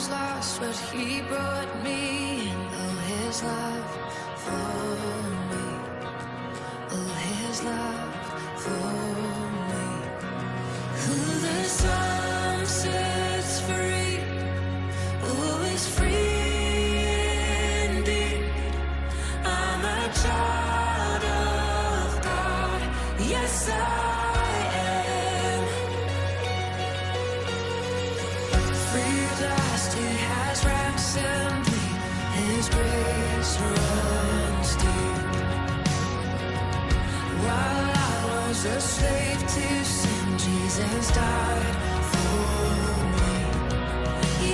lost, but he brought me in. Oh, his love for me. Oh, his love for me. Who the sun sets free, who is free indeed. I'm a child of God. Yes, I am. Free at last, he has ransomed me. His grace runs deep. While I was a slave to sin, Jesus died for me.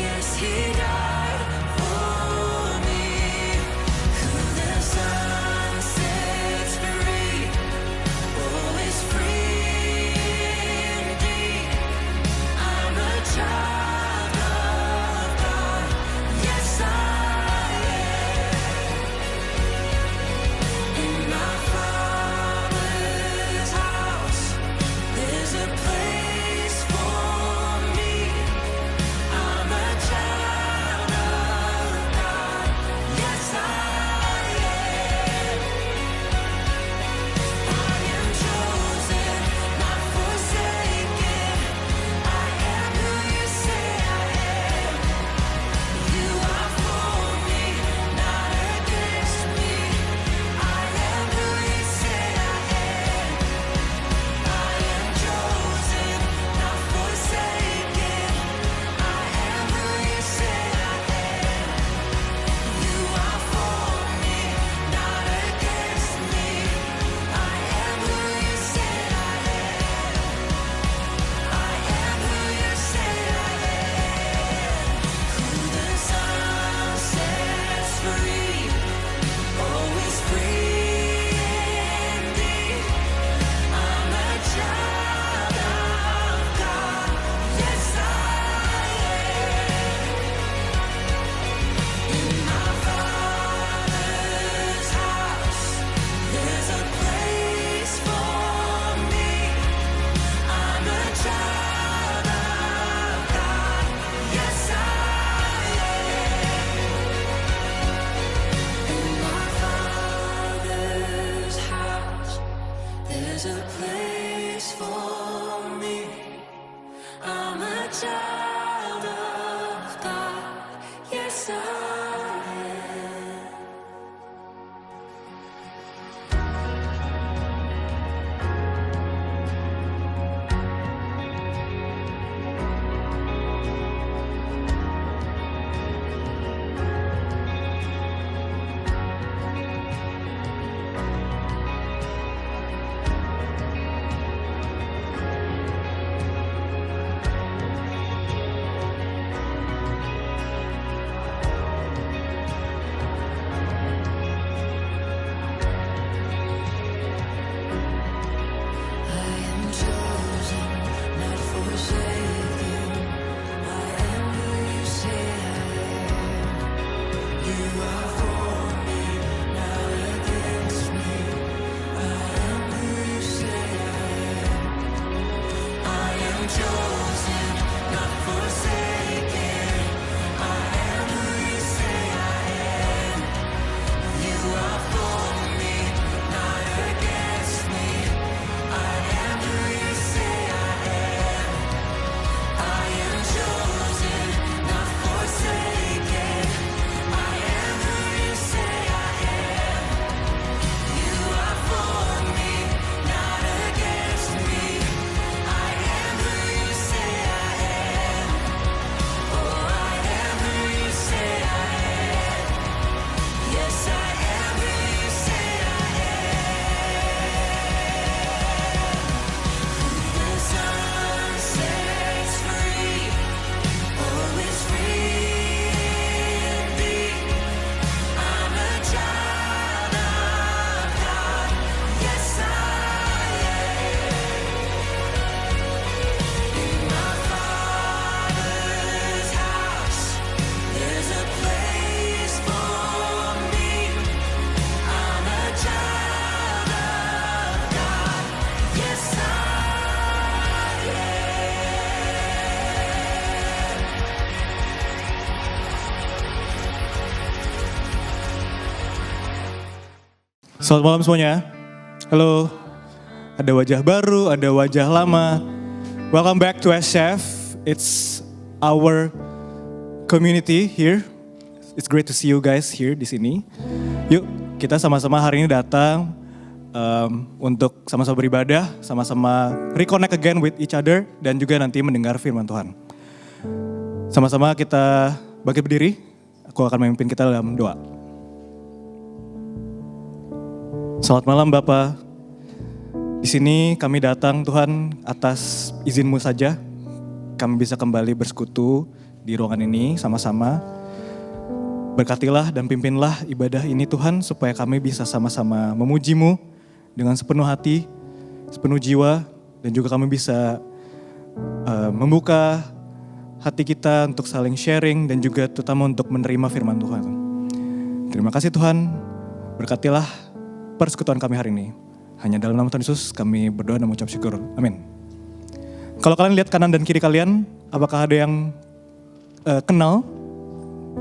Yes, he died for me. Who the sun sets free, oh, is free indeed. I'm a child of God. Yes, I am. In my Father's house, there's a place for me. I'm a child of God. Yes, I am. I am chosen, not forsaken. I am who you say I am. You are for me, not against me. I am who you say I am. I am chosen, not forsaken. I am who you say I am. You are for me, not against me. I am who you say I am. I am who you say I am. Who the sun sets free, oh, is free indeed. I'm a child of God. Yes, I am. In my Father's house, there's a place for me. I'm a child of God. Yes, I am. In my Father's house, there's a place for me. I'm a child of God. Yes, I am. Selamat malam semuanya. Halo. Ada wajah baru, ada wajah lama. Welcome back to SCF. It's our community here. It's great to see you guys here di sini. Yuk, kita sama-sama hari ini datang untuk sama-sama beribadah, sama-sama reconnect again with each other, dan juga nanti mendengar firman Tuhan. Sama-sama kita bangkit berdiri. Aku akan memimpin kita dalam doa. Selamat malam Bapak. Di sini kami datang Tuhan atas izin-Mu saja. Kami bisa kembali bersekutu di ruangan ini sama-sama. Berkatilah dan pimpinlah ibadah ini Tuhan, supaya kami bisa sama-sama memuji-Mu dengan sepenuh hati, sepenuh jiwa, dan juga kami bisa membuka hati kita untuk saling sharing dan juga terutama untuk menerima firman Tuhan. Terima kasih Tuhan, berkatilah persekutuan kami hari ini. Hanya dalam nama Tuhan Yesus kami berdoa dan mengucap syukur. Amin. Kalau kalian lihat kanan dan kiri kalian, apakah ada yang kenal?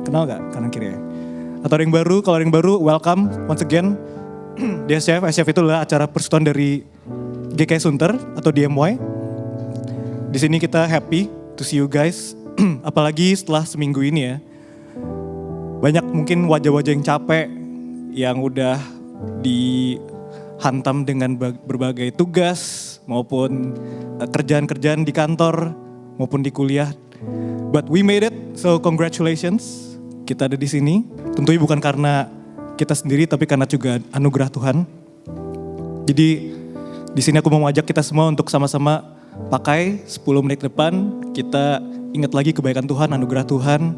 Kenal gak kanan kiri ya? Atau ada yang baru? Kalau ada yang baru, welcome once again di SCF. SCF itu adalah acara persekutuan dari GKI Sunter atau DMY. Di sini kita happy to see you guys. Apalagi setelah seminggu ini ya. Banyak mungkin wajah-wajah yang capek, yang udah dihantam dengan berbagai tugas maupun kerjaan-kerjaan di kantor maupun di kuliah. But we made it, so congratulations. Kita ada di sini. Tentunya bukan karena kita sendiri, tapi karena juga anugerah Tuhan. Jadi di sini aku mau mengajak kita semua untuk sama-sama pakai 10 menit depan. Kita ingat lagi kebaikan Tuhan, anugerah Tuhan.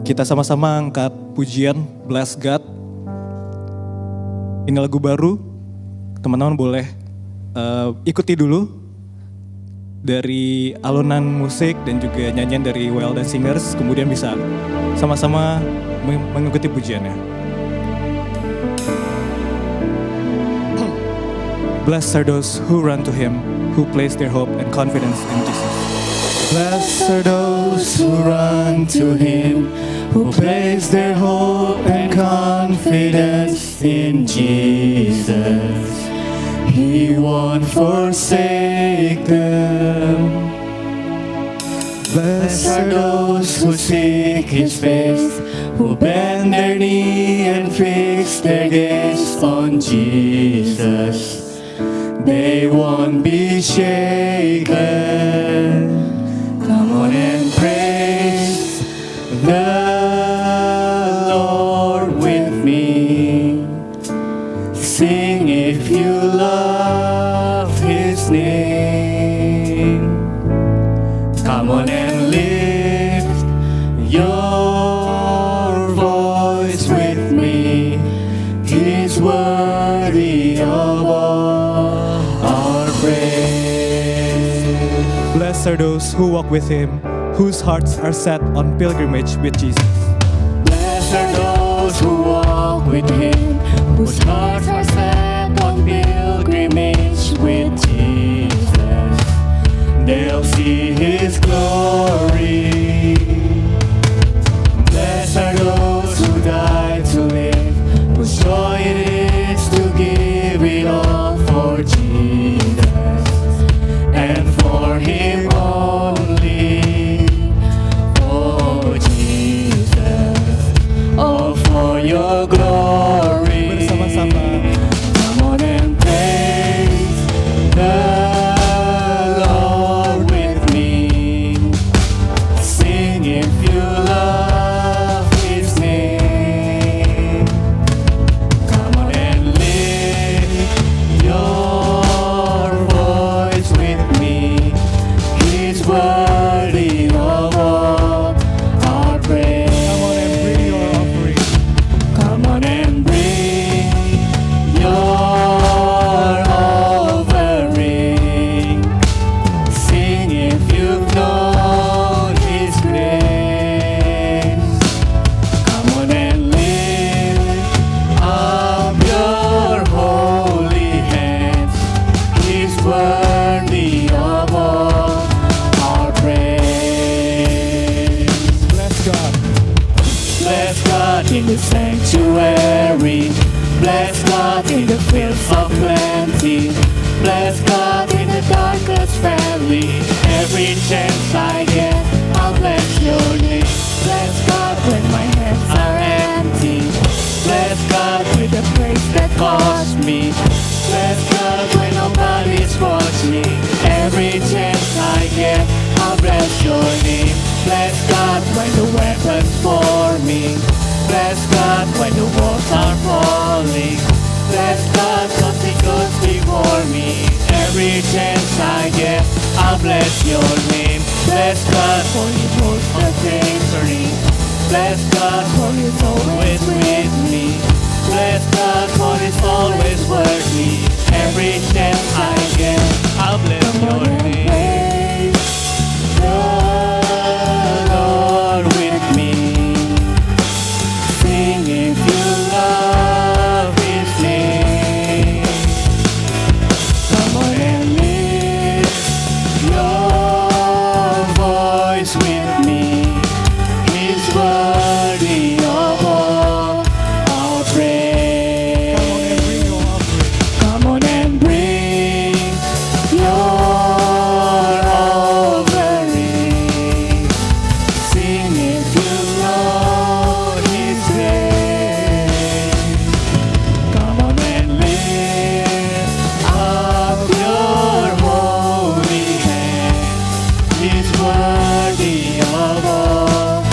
Kita sama-sama angkat pujian Bless God. Ini lagu baru. Teman-teman boleh ikuti dulu dari alunan musik dan juga nyanyian dari Well dan Singers, kemudian bisa sama-sama mengikuti pujiannya. Blessed are those who run to Him, who place their hope and confidence in Jesus. Blessed are those who run to Him, who place their hope and confidence in Jesus. He won't forsake them. Blessed are those who seek His face, who bend their knee and fix their gaze on Jesus. They won't be shaken. Come on and praise the Lord with me. Sing if you love His name. Come on and lift your voice with me. He's worthy of all our praise. Blessed are those who walk with Him, whose hearts are set on pilgrimage with Jesus. Blessed are those who walk with Him, whose hearts are set on pilgrimage with Jesus. They'll see His glory. Blessed are those who die to live, whose joy it is to give it all for Jesus and for Him only. Oh Jesus, all for Your glory. Bersama-sama. Come on and praise the Lord with me. Sing if you love His name. Come on and lift your voice with me. He's worthy of all our praise. Come on and bring your offering. Come on and bring your offering. Sing if you've known His grace. Come on and lift up your holy hands. He's worthy of all our praise. Bless God. Bless God in the sanctuary. Bless God Every chance I get, I'll bless your name. Bless God when my hands are empty. Bless God with the praise that cost me. Bless God when nobody's watching me. Every chance I get, I'll bless your name. Bless God when the weapons for me. Bless God when the walls are falling. Bless God cause He goes before me. Every chance I get, I'll bless your name. Bless God for He holds the victory. Bless God for He's always with me. Bless God for He's always working. Every chance I get, I'll bless your name. The Lord with me. Sing if you love His name. Come on and lift your voice with me. He's worthy of all our praise. Come on and bring your offering. Sing if you know His grace. Come on and lift up your holy hand. He's worthy of all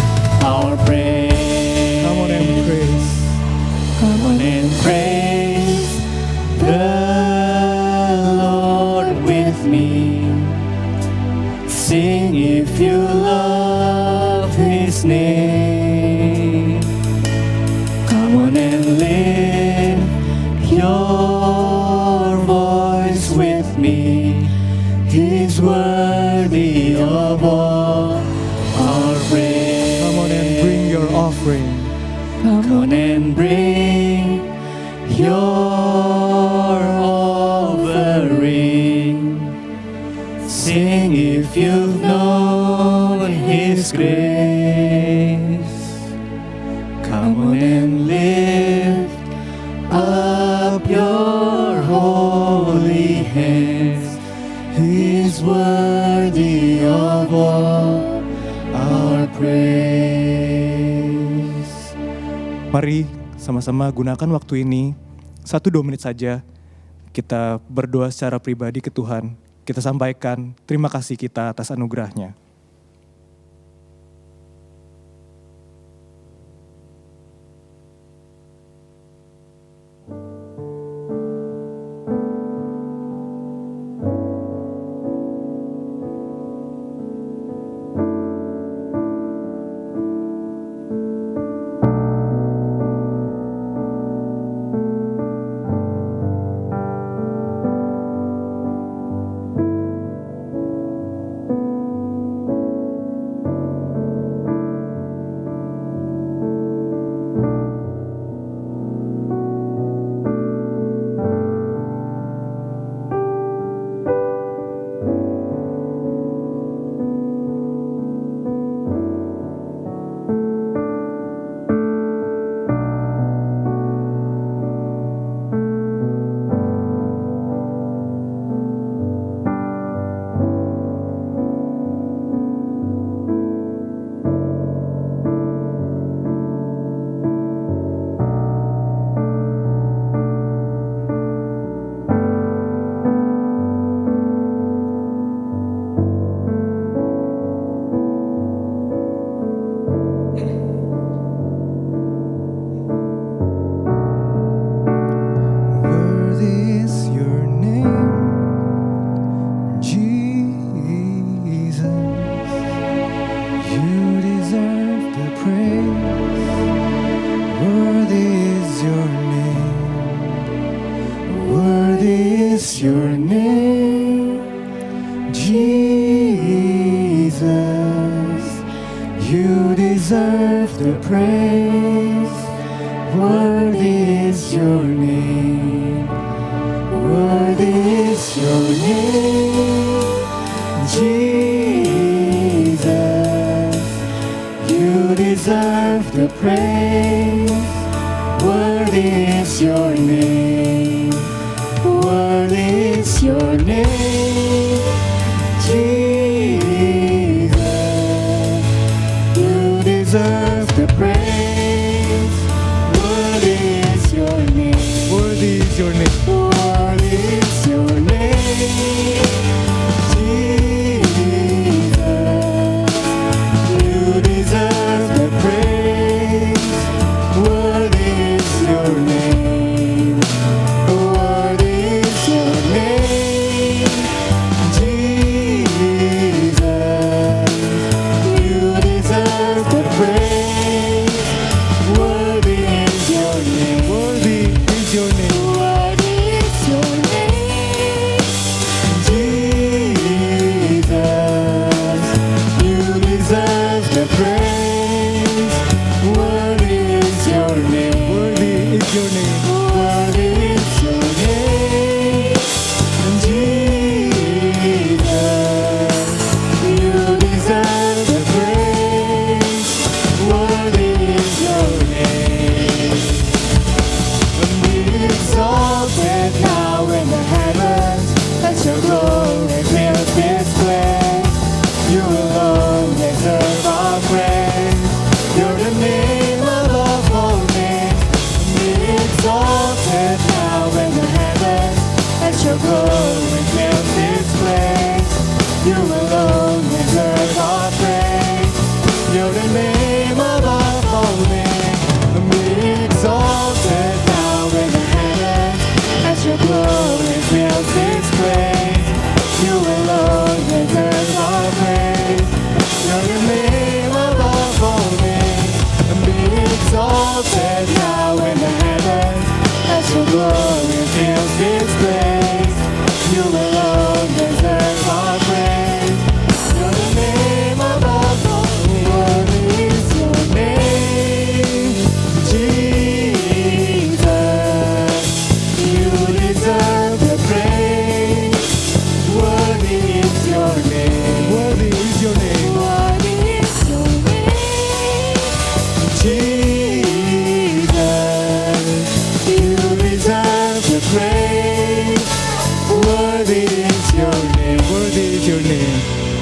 our praise. Come on and praise. Come on and praise the Lord with me. Sing if you love His name. Come on and lift your voice with me. He's worthy of all our praise. Come on and bring your offering. Come on and bring your offering. Sing if you've known His grace. Come on and lift up your holy hands. He's worthy of all our praise. Mari sama-sama gunakan waktu ini 1-2 menit saja kita berdoa secara pribadi ke Tuhan. Kita sampaikan terima kasih kita atas anugerahnya. your name, Jesus. You deserve the praise. Worthy is your name. Worthy is your name, Jesus. You deserve the praise. Worthy is your name. Worthy is your name, Jesus.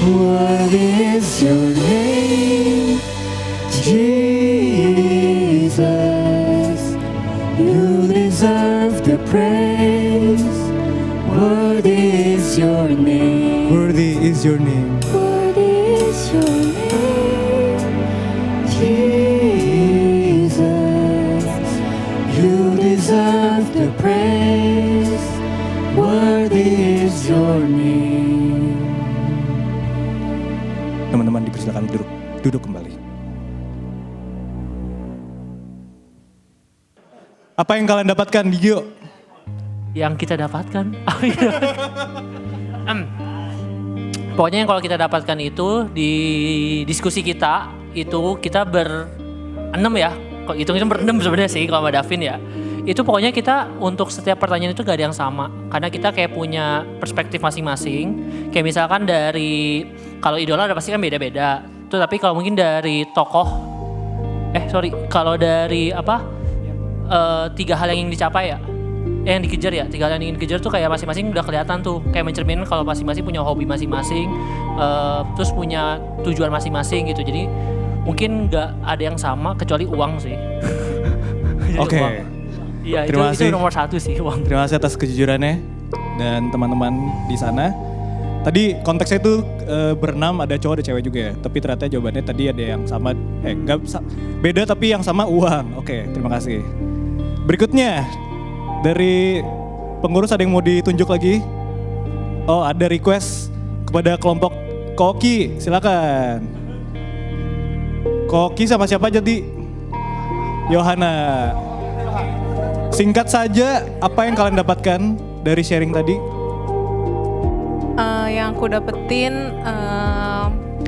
Worthy is your name, Jesus. You deserve the praise. Worthy is your name. Worthy is your name. Worthy is your name, Jesus. You deserve the praise. Worthy is your name. Teman-teman dipersilakan duduk kembali. Apa yang kalian dapatkan, Gio? Yang kita dapatkan. Pokoknya yang kalau kita dapatkan itu di diskusi kita itu kita berenam ya. Kok hitungnya berenam sebenarnya sih kalau sama Davin ya. Itu pokoknya kita untuk setiap pertanyaan itu gak ada yang sama. Karena kita kayak punya perspektif masing-masing. Kayak misalkan dari kalau idola pasti kan beda-beda. Tuh tapi kalau mungkin dari tokoh kalau dari tiga hal yang ingin dicapai ya. Yang dikejar ya, 3 hal yang ingin dikejar tuh kayak masing-masing udah kelihatan tuh. Kayak mencerminkan kalau masing-masing punya hobi masing-masing, terus punya tujuan masing-masing gitu. Jadi mungkin gak ada yang sama kecuali uang sih. Oke. Iya Terima itu kasih. nomor 1 sih uang. Terima kasih atas kejujurannya dan teman-teman di sana. Tadi konteksnya itu berenam, ada cowok ada cewek juga ya. Tapi ternyata jawabannya tadi ada yang sama, beda tapi yang sama uang. Oke, terima kasih. Berikutnya dari pengurus ada yang mau ditunjuk lagi? Oh, ada request kepada kelompok Koki, silakan. Koki sama siapa jadi? Yohana. Singkat saja, apa yang kalian dapatkan dari sharing tadi? Yang aku dapetin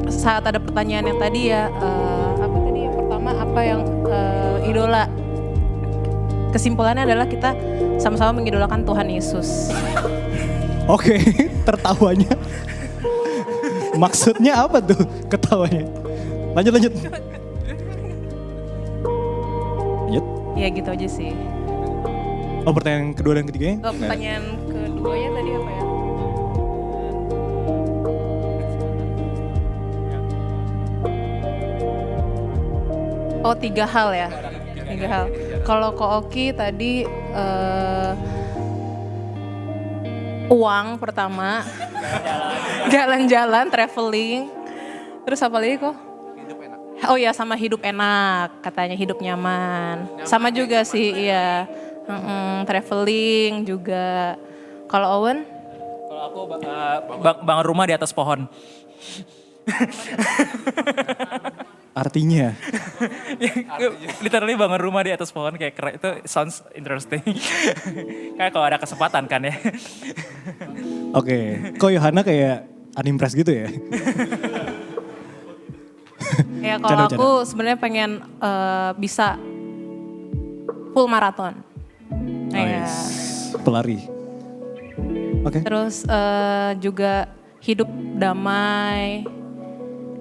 saat ada pertanyaan yang tadi ya, apa tadi yang pertama apa yang idola. Kesimpulannya adalah kita sama-sama mengidolakan Tuhan Yesus. Oke, tertawanya. Maksudnya apa tuh ketawanya? Lanjut. Lanjut. Ya gitu aja sih. Oh, pertanyaan kedua dan ketiganya? Pertanyaan keduanya tadi apa ya? Oh, 3 hal ya. 3 hal. Kalau Kooki tadi uang pertama, jalan-jalan, traveling, terus apa lagi kok? Oh ya sama hidup enak, katanya hidup nyaman. Sama juga sih, iya. Traveling juga. Kalau Owen? Kalau aku bangun rumah di atas pohon. Artinya? Literally bangun rumah di atas pohon kayak keren, itu sounds interesting. Kayak kalau ada kesempatan kan ya. Oke, kok Yohana kayak unimpressed gitu ya? Ya kalau aku sebenarnya pengen bisa full maraton. Ya. Pelari. Oke. Terus juga hidup damai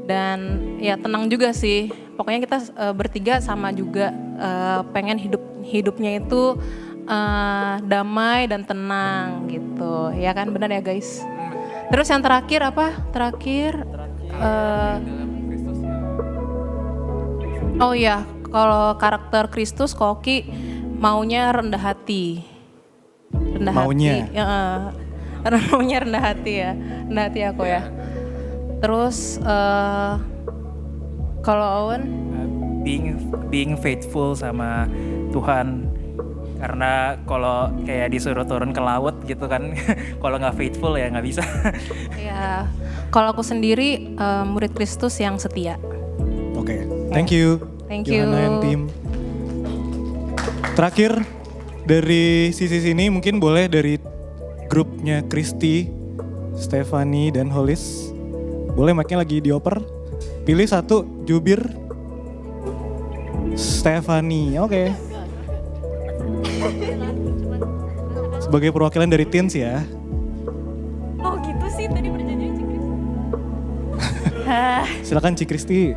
dan ya tenang juga sih. Pokoknya kita bertiga sama juga pengen hidupnya itu damai dan tenang gitu. Ya kan benar ya guys. Terus yang terakhir apa? Oh ya, kalau karakter Kristus Koki maunya rendah hati. Maunya? Maunya rendah hati ya. Rendah hati aku ya. Terus kalau Owen? Being faithful sama Tuhan. Karena kalau kayak disuruh turun ke laut gitu kan, kalau nggak faithful ya nggak bisa. Ya, kalau aku sendiri murid Kristus yang setia. Oke, thank you. Thank you. Yohana and tim. Terakhir dari sisi sini mungkin boleh dari grupnya Kristi, Stefani dan Holis. Boleh mic-nya lagi dioper. Pilih satu, jubir. Stefani, oke. Sebagai perwakilan dari Teens ya. Oh gitu sih tadi perjanjian Cik Kristi. Silakan Cik Kristi.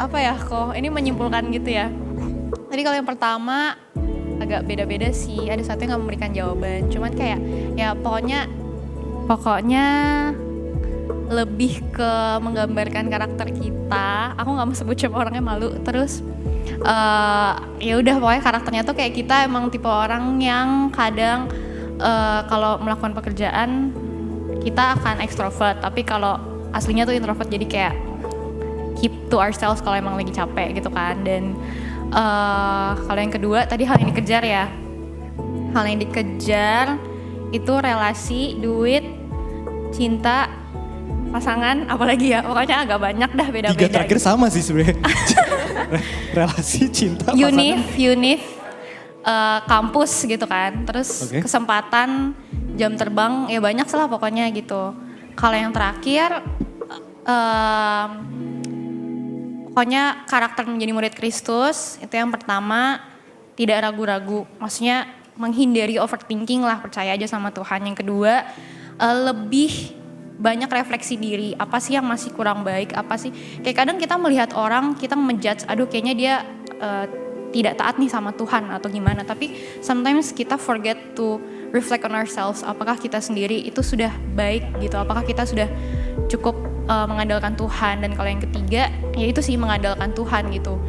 Apa ya kok ini menyimpulkan gitu ya. Tadi kalau yang pertama agak beda-beda sih. Ada satu yang gak memberikan jawaban. Cuman kayak ya pokoknya lebih ke menggambarkan karakter kita. Aku nggak mau sebut siapa orangnya, malu. Terus ya udah pokoknya karakternya tuh kayak kita emang tipe orang yang kadang kalau melakukan pekerjaan kita akan ekstrovert, tapi kalau aslinya tuh introvert, jadi kayak keep to ourselves kalau emang lagi capek gitu kan. Dan kalau yang kedua tadi hal yang dikejar ya, hal yang dikejar itu relasi, duit, cinta, pasangan, apalagi ya, pokoknya agak banyak dah beda-beda. 3 terakhir sama sih sebenarnya. Relasi, cinta, pasangan. Univ, kampus gitu kan. Terus kesempatan, jam terbang, ya banyak lah pokoknya gitu. Kalau yang terakhir, pokoknya karakter menjadi murid Kristus, itu yang pertama, tidak ragu-ragu. Maksudnya menghindari overthinking lah, percaya aja sama Tuhan. Yang kedua, lebih banyak refleksi diri, apa sih yang masih kurang baik, apa sih, kayak kadang kita melihat orang, kita menjudge, aduh kayaknya dia tidak taat nih sama Tuhan atau gimana, tapi sometimes kita forget to reflect on ourselves, apakah kita sendiri itu sudah baik gitu, apakah kita sudah cukup mengandalkan Tuhan. Dan kalau yang ketiga, ya itu sih mengandalkan Tuhan gitu,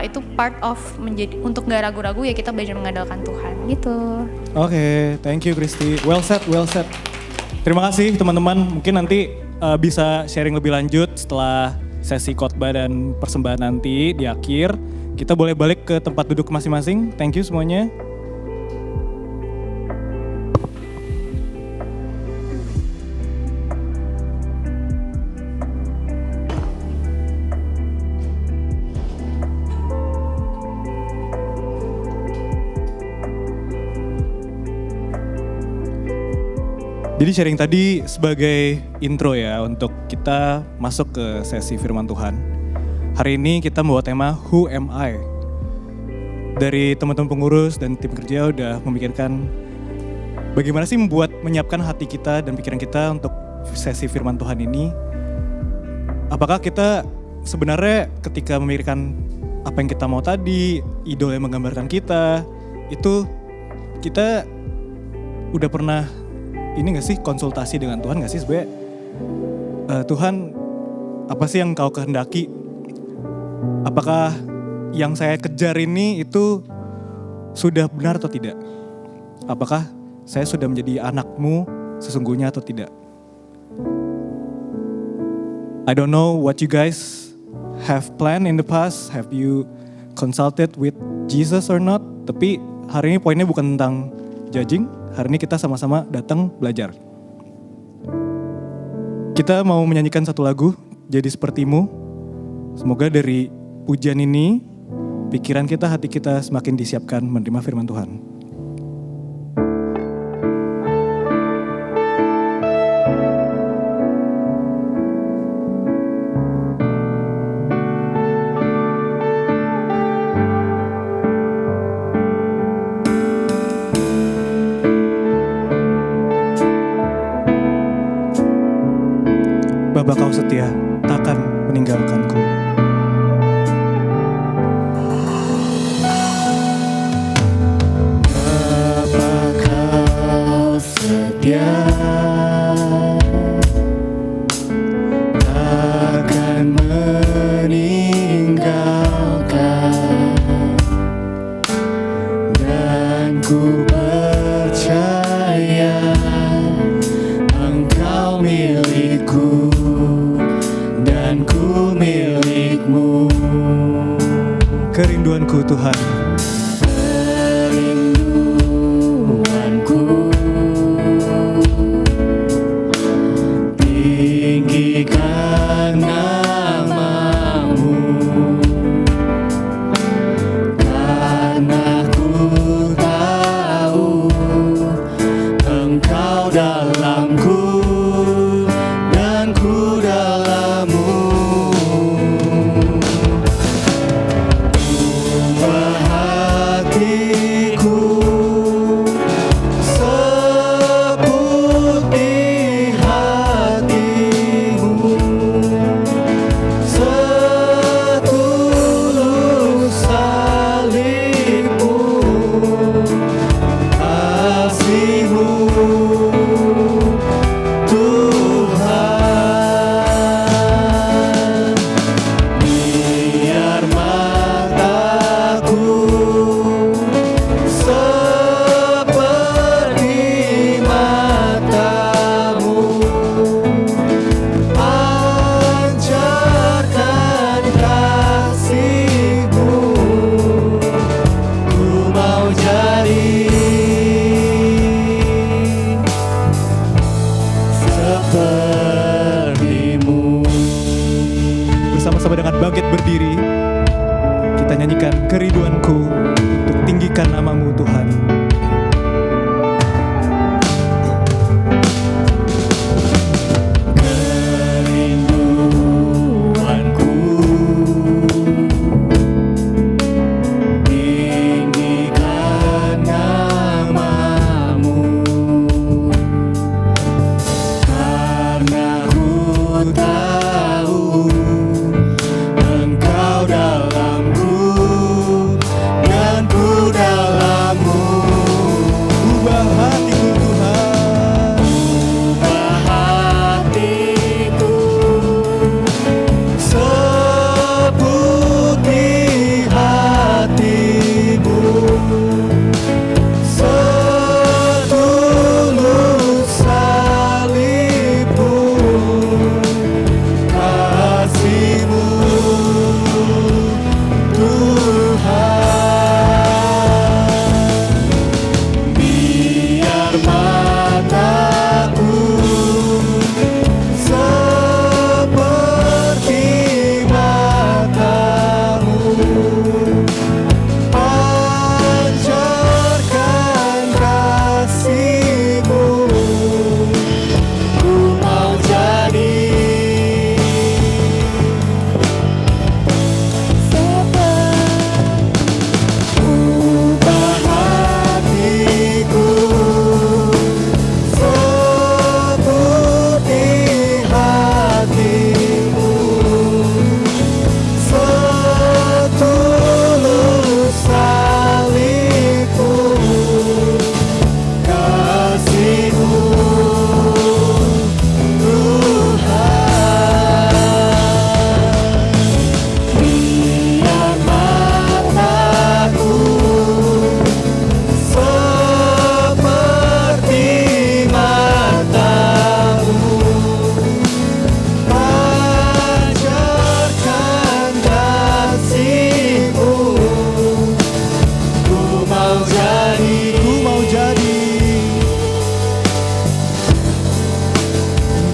itu part of menjadi, untuk gak ragu-ragu ya kita belajar mengandalkan Tuhan gitu. Oke, thank you Kristi, well said, well said. Terima kasih teman-teman, mungkin nanti bisa sharing lebih lanjut setelah sesi khotbah dan persembahan nanti di akhir. Kita boleh balik ke tempat duduk masing-masing. Thank you semuanya. Jadi sharing tadi sebagai intro ya untuk kita masuk ke sesi firman Tuhan. Hari ini kita membawa tema Who Am I? Dari teman-teman pengurus dan tim kerja udah memikirkan bagaimana sih menyiapkan hati kita dan pikiran kita untuk sesi firman Tuhan ini. Apakah kita sebenarnya ketika memikirkan apa yang kita mau tadi, idol yang menggambarkan kita, itu kita udah pernah ini gak sih konsultasi dengan Tuhan gak sih sebenarnya? Tuhan, apa sih yang kau kehendaki? Apakah yang saya kejar ini itu sudah benar atau tidak? Apakah saya sudah menjadi anakmu sesungguhnya atau tidak? I don't know what you guys have planned in the past. Have you consulted with Jesus or not? Tapi hari ini poinnya bukan tentang judging. Hari ini kita sama-sama datang belajar. Kita mau menyanyikan satu lagu, Jadi Sepertimu. Semoga dari pujian ini, pikiran kita, hati kita semakin disiapkan menerima firman Tuhan. Bapa kau setia, takkan meninggalkanku. Bapa kau setia, takkan meninggalkan, dan ku percaya Engkau milikku dan ku milikmu. Kerinduanku Tuhan, Kerinduanku tinggikan namamu, karena ku tahu Engkau dalamku dan ku dalammu. Ku bangkit berdiri. Kita nyanyikan kerinduanku untuk tinggikan namamu Tuhan. Kerinduanku tinggikan namamu, karena ku tahu Engkau dalamku dan ku dalammu. Ubah hatiku Tuhan, Ubah hatiku seputih hatimu, setulus salibmu, kasihmu Tuhan. Biar mataku seperti matamu, pancarkan kasihmu. Ku mau jadi ubah hatiku seputih hatimu, setulus salibmu, kasihmu Tuhan. Biar mataku seperti matamu, pancarkan kasihmu. Ku mau jadi, ku mau jadi,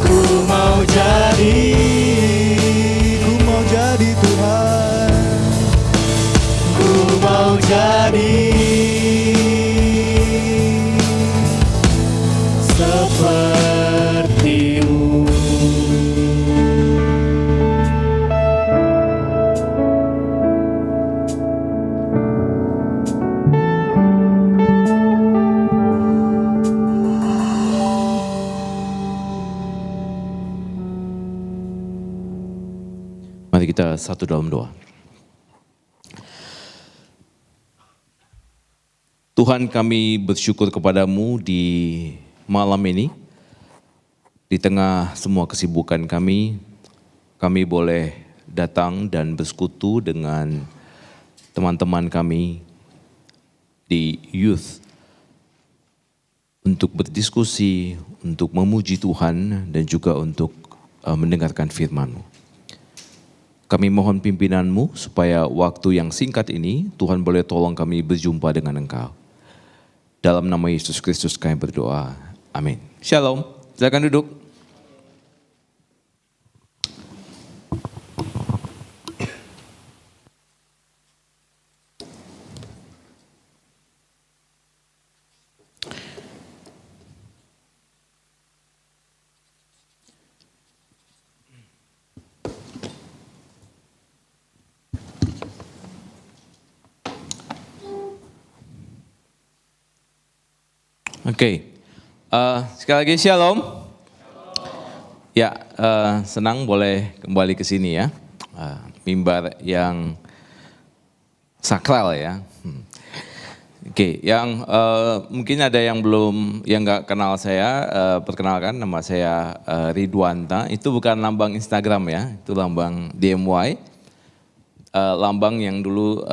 ku mau jadi, ku mau jadi Tuhan. ku mau jadi sepertimu. Mari kita satu dalam doa. Tuhan, kami bersyukur kepadamu di malam ini. Di tengah semua kesibukan kami boleh datang dan bersekutu dengan teman-teman kami di youth untuk berdiskusi, untuk memuji Tuhan dan juga untuk mendengarkan firman-Mu. Kami mohon pimpinan-Mu supaya waktu yang singkat ini Tuhan boleh tolong kami berjumpa dengan Engkau. Dalam nama Yesus Kristus kami berdoa. Amin. Shalom. Silakan duduk. Oke, sekali lagi shalom. Ya, senang boleh kembali ke sini ya. Mimbar yang sakral ya. Oke, yang mungkin ada yang belum, yang nggak kenal saya, perkenalkan nama saya Ridwanta. Itu bukan lambang Instagram ya, itu lambang DMY. Lambang yang dulu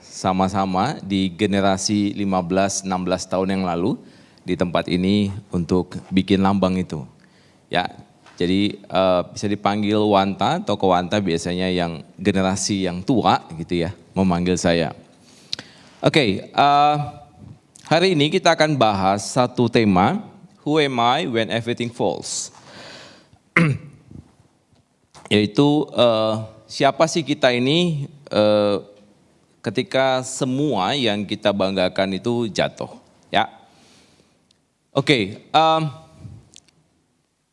sama-sama di generasi 15-16 tahun yang lalu di tempat ini untuk bikin lambang itu. Ya, jadi bisa dipanggil Wanta atau Kewanta biasanya yang generasi yang tua gitu ya, memanggil saya. Oke, hari ini kita akan bahas satu tema, Who am I when everything falls? Yaitu siapa sih kita ini ketika semua yang kita banggakan itu jatuh, ya. Oke,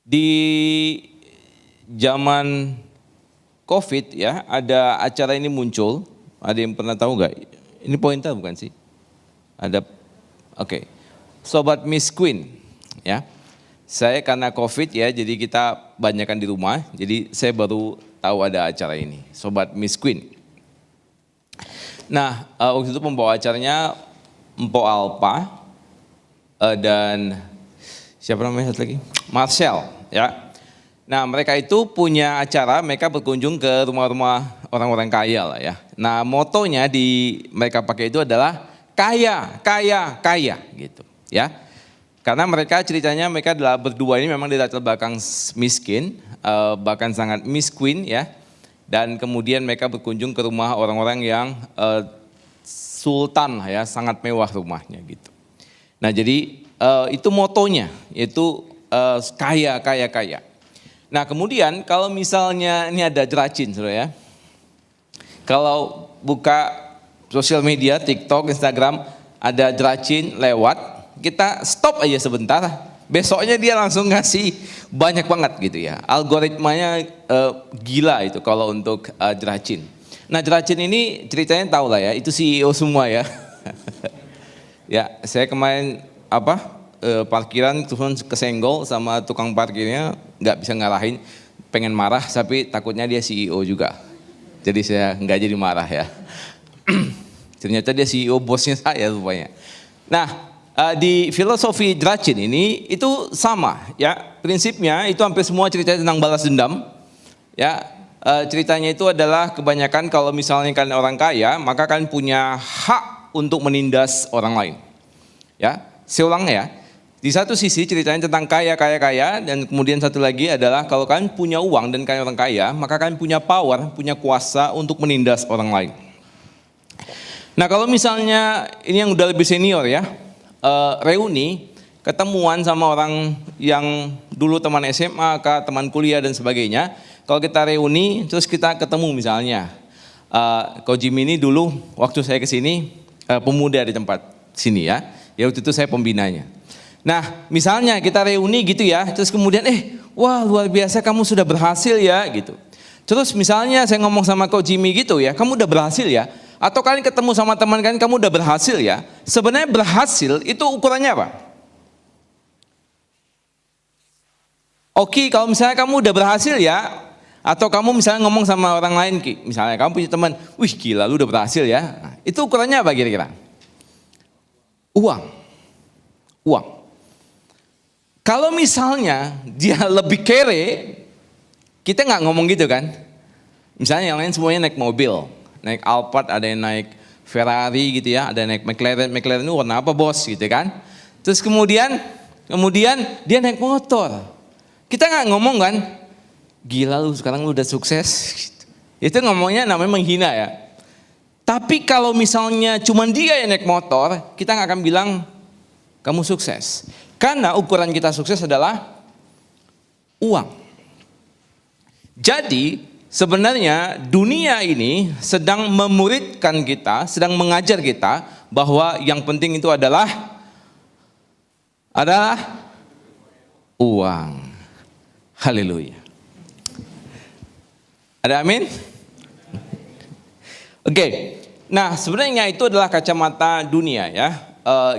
di zaman COVID ya, ada acara ini muncul. Ada yang pernah tahu nggak? Ini pointer bukan sih? Ada, oke. Sobat Miss Queen, ya. Saya karena COVID ya, jadi kita banyakkan di rumah. Jadi saya baru tahu ada acara ini, Sobat Miss Queen. Nah, waktu itu pembawa acaranya Mpo Alpa dan siapa namanya satu lagi? Marcel, ya. Nah, mereka itu punya acara, mereka berkunjung ke rumah-rumah orang-orang kaya lah ya. Nah, motonya di mereka pakai itu adalah kaya, kaya, kaya gitu, ya. Karena mereka ceritanya mereka adalah berdua ini memang dari latar belakang miskin, bahkan sangat miskin ya. Dan kemudian mereka berkunjung ke rumah orang-orang yang sultan ya, sangat mewah rumahnya gitu. Nah, jadi itu motonya, yaitu kaya, kaya, kaya. Nah, kemudian kalau misalnya ini ada jeracin, saudara ya. Kalau buka sosial media, TikTok, Instagram, ada jeracin lewat, kita stop aja sebentar. Besoknya dia langsung ngasih banyak banget gitu ya. Algoritmanya gila itu kalau untuk jeracin. Nah, jeracin ini ceritanya tahu lah ya, itu CEO semua ya. Ya, saya kemarin parkiran terus kesenggol sama tukang parkirnya, nggak bisa ngarahin, pengen marah tapi takutnya dia CEO juga. Jadi saya nggak jadi marah ya. Ternyata dia CEO bosnya saya rupanya. Nah, di filosofi jeracin ini itu sama ya, prinsipnya itu hampir semua ceritanya tentang balas dendam. Ya, ceritanya itu adalah kebanyakan kalau misalnya kalian orang kaya, maka kalian punya hak untuk menindas orang lain. Ya, saya ulang ya. Di satu sisi ceritanya tentang kaya, kaya, kaya, dan kemudian satu lagi adalah kalau kalian punya uang dan kalian orang kaya, maka kalian punya power, punya kuasa untuk menindas orang lain. Nah, kalau misalnya ini yang udah lebih senior ya, reuni, ketemuan sama orang yang dulu teman SMA, teman kuliah dan sebagainya. Kalau kita reuni, terus kita ketemu misalnya, Coach Jimmy ini dulu waktu saya kesini pemuda di tempat sini ya, waktu itu saya pembinanya. Nah, misalnya kita reuni gitu ya, terus kemudian wah luar biasa kamu sudah berhasil ya gitu. Terus misalnya saya ngomong sama Coach Jimmy gitu ya, kamu udah berhasil ya. Atau kalian ketemu sama teman kalian, kamu udah berhasil ya. Sebenarnya berhasil itu ukurannya apa? Oke, kalau misalnya kamu udah berhasil ya, atau kamu misalnya ngomong sama orang lain, misalnya kamu punya teman, wih gila lu udah berhasil ya. Nah, itu ukurannya apa kira-kira? Uang. Kalau misalnya dia lebih kere, kita nggak ngomong gitu kan. Misalnya yang lain semuanya naik mobil, naik Alphard, ada yang naik Ferrari gitu ya, ada yang naik McLaren itu warna apa bos gitu kan. Terus kemudian dia naik motor. Kita nggak ngomong kan, gila lu sekarang lu udah sukses. Itu ngomongnya namanya menghina ya. Tapi kalau misalnya cuman dia yang naik motor, kita nggak akan bilang kamu sukses. Karena ukuran kita sukses adalah uang. Jadi sebenarnya dunia ini sedang memuridkan kita, sedang mengajar kita bahwa yang penting itu adalah uang. Haleluya. Ada amin? Oke. Nah, sebenarnya itu adalah kacamata dunia ya.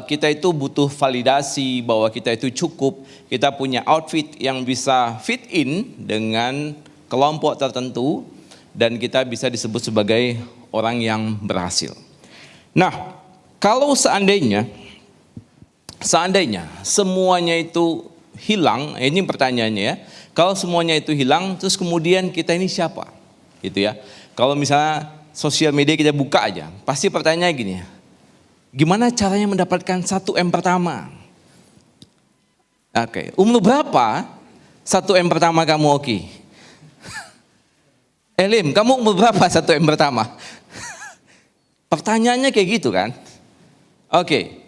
Kita itu butuh validasi bahwa kita itu cukup, kita punya outfit yang bisa fit in dengan kelompok tertentu dan kita bisa disebut sebagai orang yang berhasil. Nah, kalau seandainya semuanya itu hilang, ini pertanyaannya ya. Kalau semuanya itu hilang, terus kemudian kita ini siapa? Gitu ya. Kalau misalnya sosial media kita buka aja, pasti pertanyaannya gini ya. Gimana caranya mendapatkan 1M pertama? Oke, umur berapa 1M pertama kamu Oki? Elim, kamu umur berapa 1M pertama? Pertanyaannya kayak gitu kan? Oke.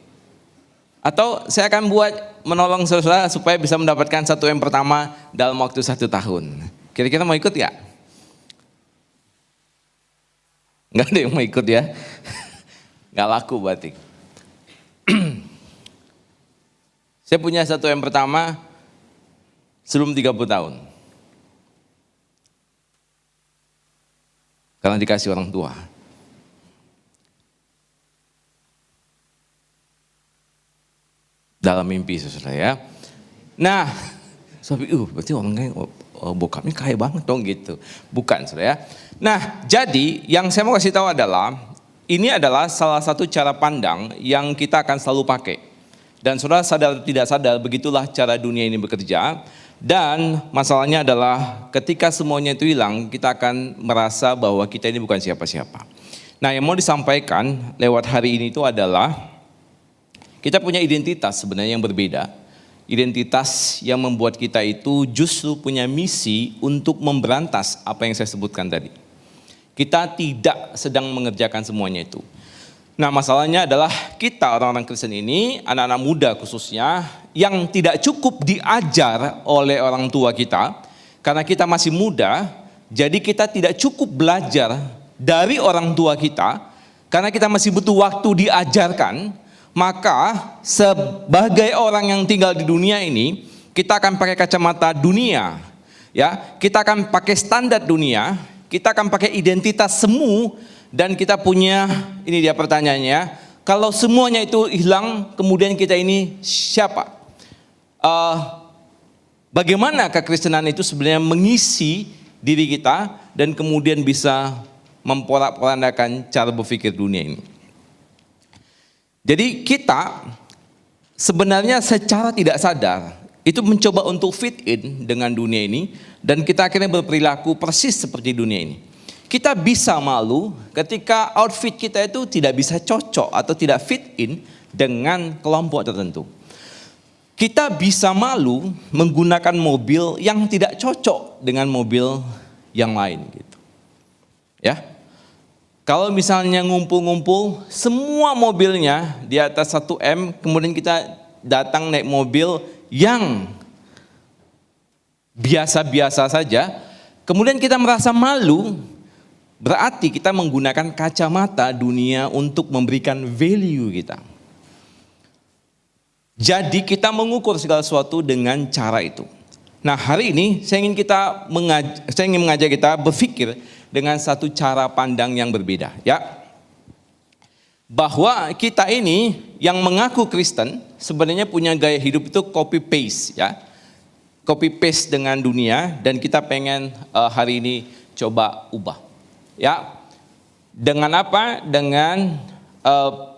Atau saya akan buat menolong saudara supaya bisa mendapatkan 1M pertama dalam waktu 1 tahun. Kira-kira mau ikut ya? Nggak ada yang mau ikut ya. Nggak laku batik. Saya punya satu yang pertama sebelum 30 tahun. Karena dikasih orang tua. Dalam mimpi saudara ya. Nah, berarti orangnya bokapnya kaya banget dong gitu. Bukan saudara ya. Nah, jadi yang saya mau kasih tahu adalah ini adalah salah satu cara pandang yang kita akan selalu pakai. Dan saudara sadar atau tidak sadar, begitulah cara dunia ini bekerja. Dan masalahnya adalah ketika semuanya itu hilang, kita akan merasa bahwa kita ini bukan siapa-siapa. Nah, yang mau disampaikan lewat hari ini itu adalah kita punya identitas sebenarnya yang berbeda. Identitas yang membuat kita itu justru punya misi untuk memberantas apa yang saya sebutkan tadi. Kita tidak sedang mengerjakan semuanya itu. Nah, masalahnya adalah kita orang-orang Kristen ini, anak-anak muda khususnya, yang tidak cukup diajar oleh orang tua kita, karena kita masih muda, jadi kita tidak cukup belajar dari orang tua kita, karena kita masih butuh waktu diajarkan, maka sebagai orang yang tinggal di dunia ini, kita akan pakai kacamata dunia, ya, kita akan pakai standar dunia, kita akan pakai identitas semu. Dan kita punya, ini dia pertanyaannya, kalau semuanya itu hilang, kemudian kita ini siapa? Bagaimana kekristenan itu sebenarnya mengisi diri kita dan kemudian bisa memporak-porandakan cara berpikir dunia ini. Jadi kita sebenarnya secara tidak sadar itu mencoba untuk fit in dengan dunia ini dan kita akhirnya berperilaku persis seperti dunia ini. Kita bisa malu ketika outfit kita itu tidak bisa cocok atau tidak fit in dengan kelompok tertentu. Kita bisa malu menggunakan mobil yang tidak cocok dengan mobil yang lain gitu. Ya. Kalau misalnya ngumpul-ngumpul semua mobilnya di atas 1M, kemudian kita datang naik mobil yang biasa-biasa saja, kemudian kita merasa malu. Berarti kita menggunakan kacamata dunia untuk memberikan value kita. Jadi kita mengukur segala sesuatu dengan cara itu. Nah, hari ini saya ingin mengajak kita berpikir dengan satu cara pandang yang berbeda, ya. Bahwa kita ini yang mengaku Kristen sebenarnya punya gaya hidup itu copy paste, ya. Copy paste dengan dunia dan kita pengen hari ini coba ubah. Ya, dengan apa? Dengan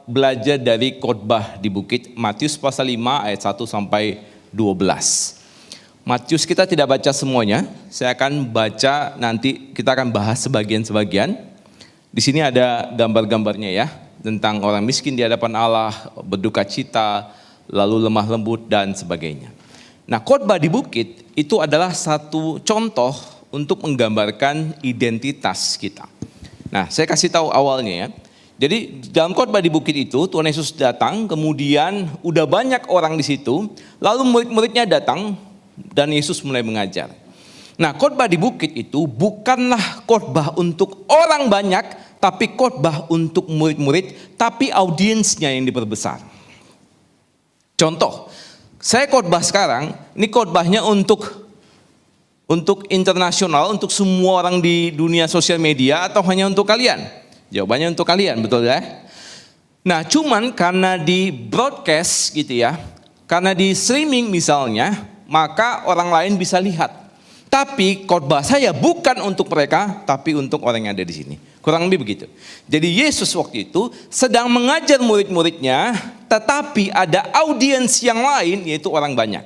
belajar dari khotbah di bukit Matius pasal 5 ayat 1 sampai 12. Matius kita tidak baca semuanya, saya akan baca nanti kita akan bahas sebagian-sebagian. Di sini ada gambar-gambarnya ya, tentang orang miskin di hadapan Allah, berduka cita, lalu lemah lembut dan sebagainya. Nah, khotbah di bukit itu adalah satu contoh untuk menggambarkan identitas kita. Nah, saya kasih tahu awalnya ya. Jadi dalam khotbah di bukit itu Tuhan Yesus datang, kemudian udah banyak orang di situ, lalu murid-muridnya datang dan Yesus mulai mengajar. Nah, khotbah di bukit itu bukanlah khotbah untuk orang banyak, tapi khotbah untuk murid-murid, tapi audiensnya yang diperbesar. Contoh, saya khotbah sekarang, ini khotbahnya untuk internasional, untuk semua orang di dunia sosial media atau hanya untuk kalian? Jawabannya untuk kalian, betul ya? Nah, cuman karena di broadcast gitu ya, karena di streaming misalnya, maka orang lain bisa lihat. Tapi khotbah saya bukan untuk mereka, tapi untuk orang yang ada di sini. Kurang lebih begitu. Jadi Yesus waktu itu sedang mengajar murid-muridnya, tetapi ada audiens yang lain yaitu orang banyak.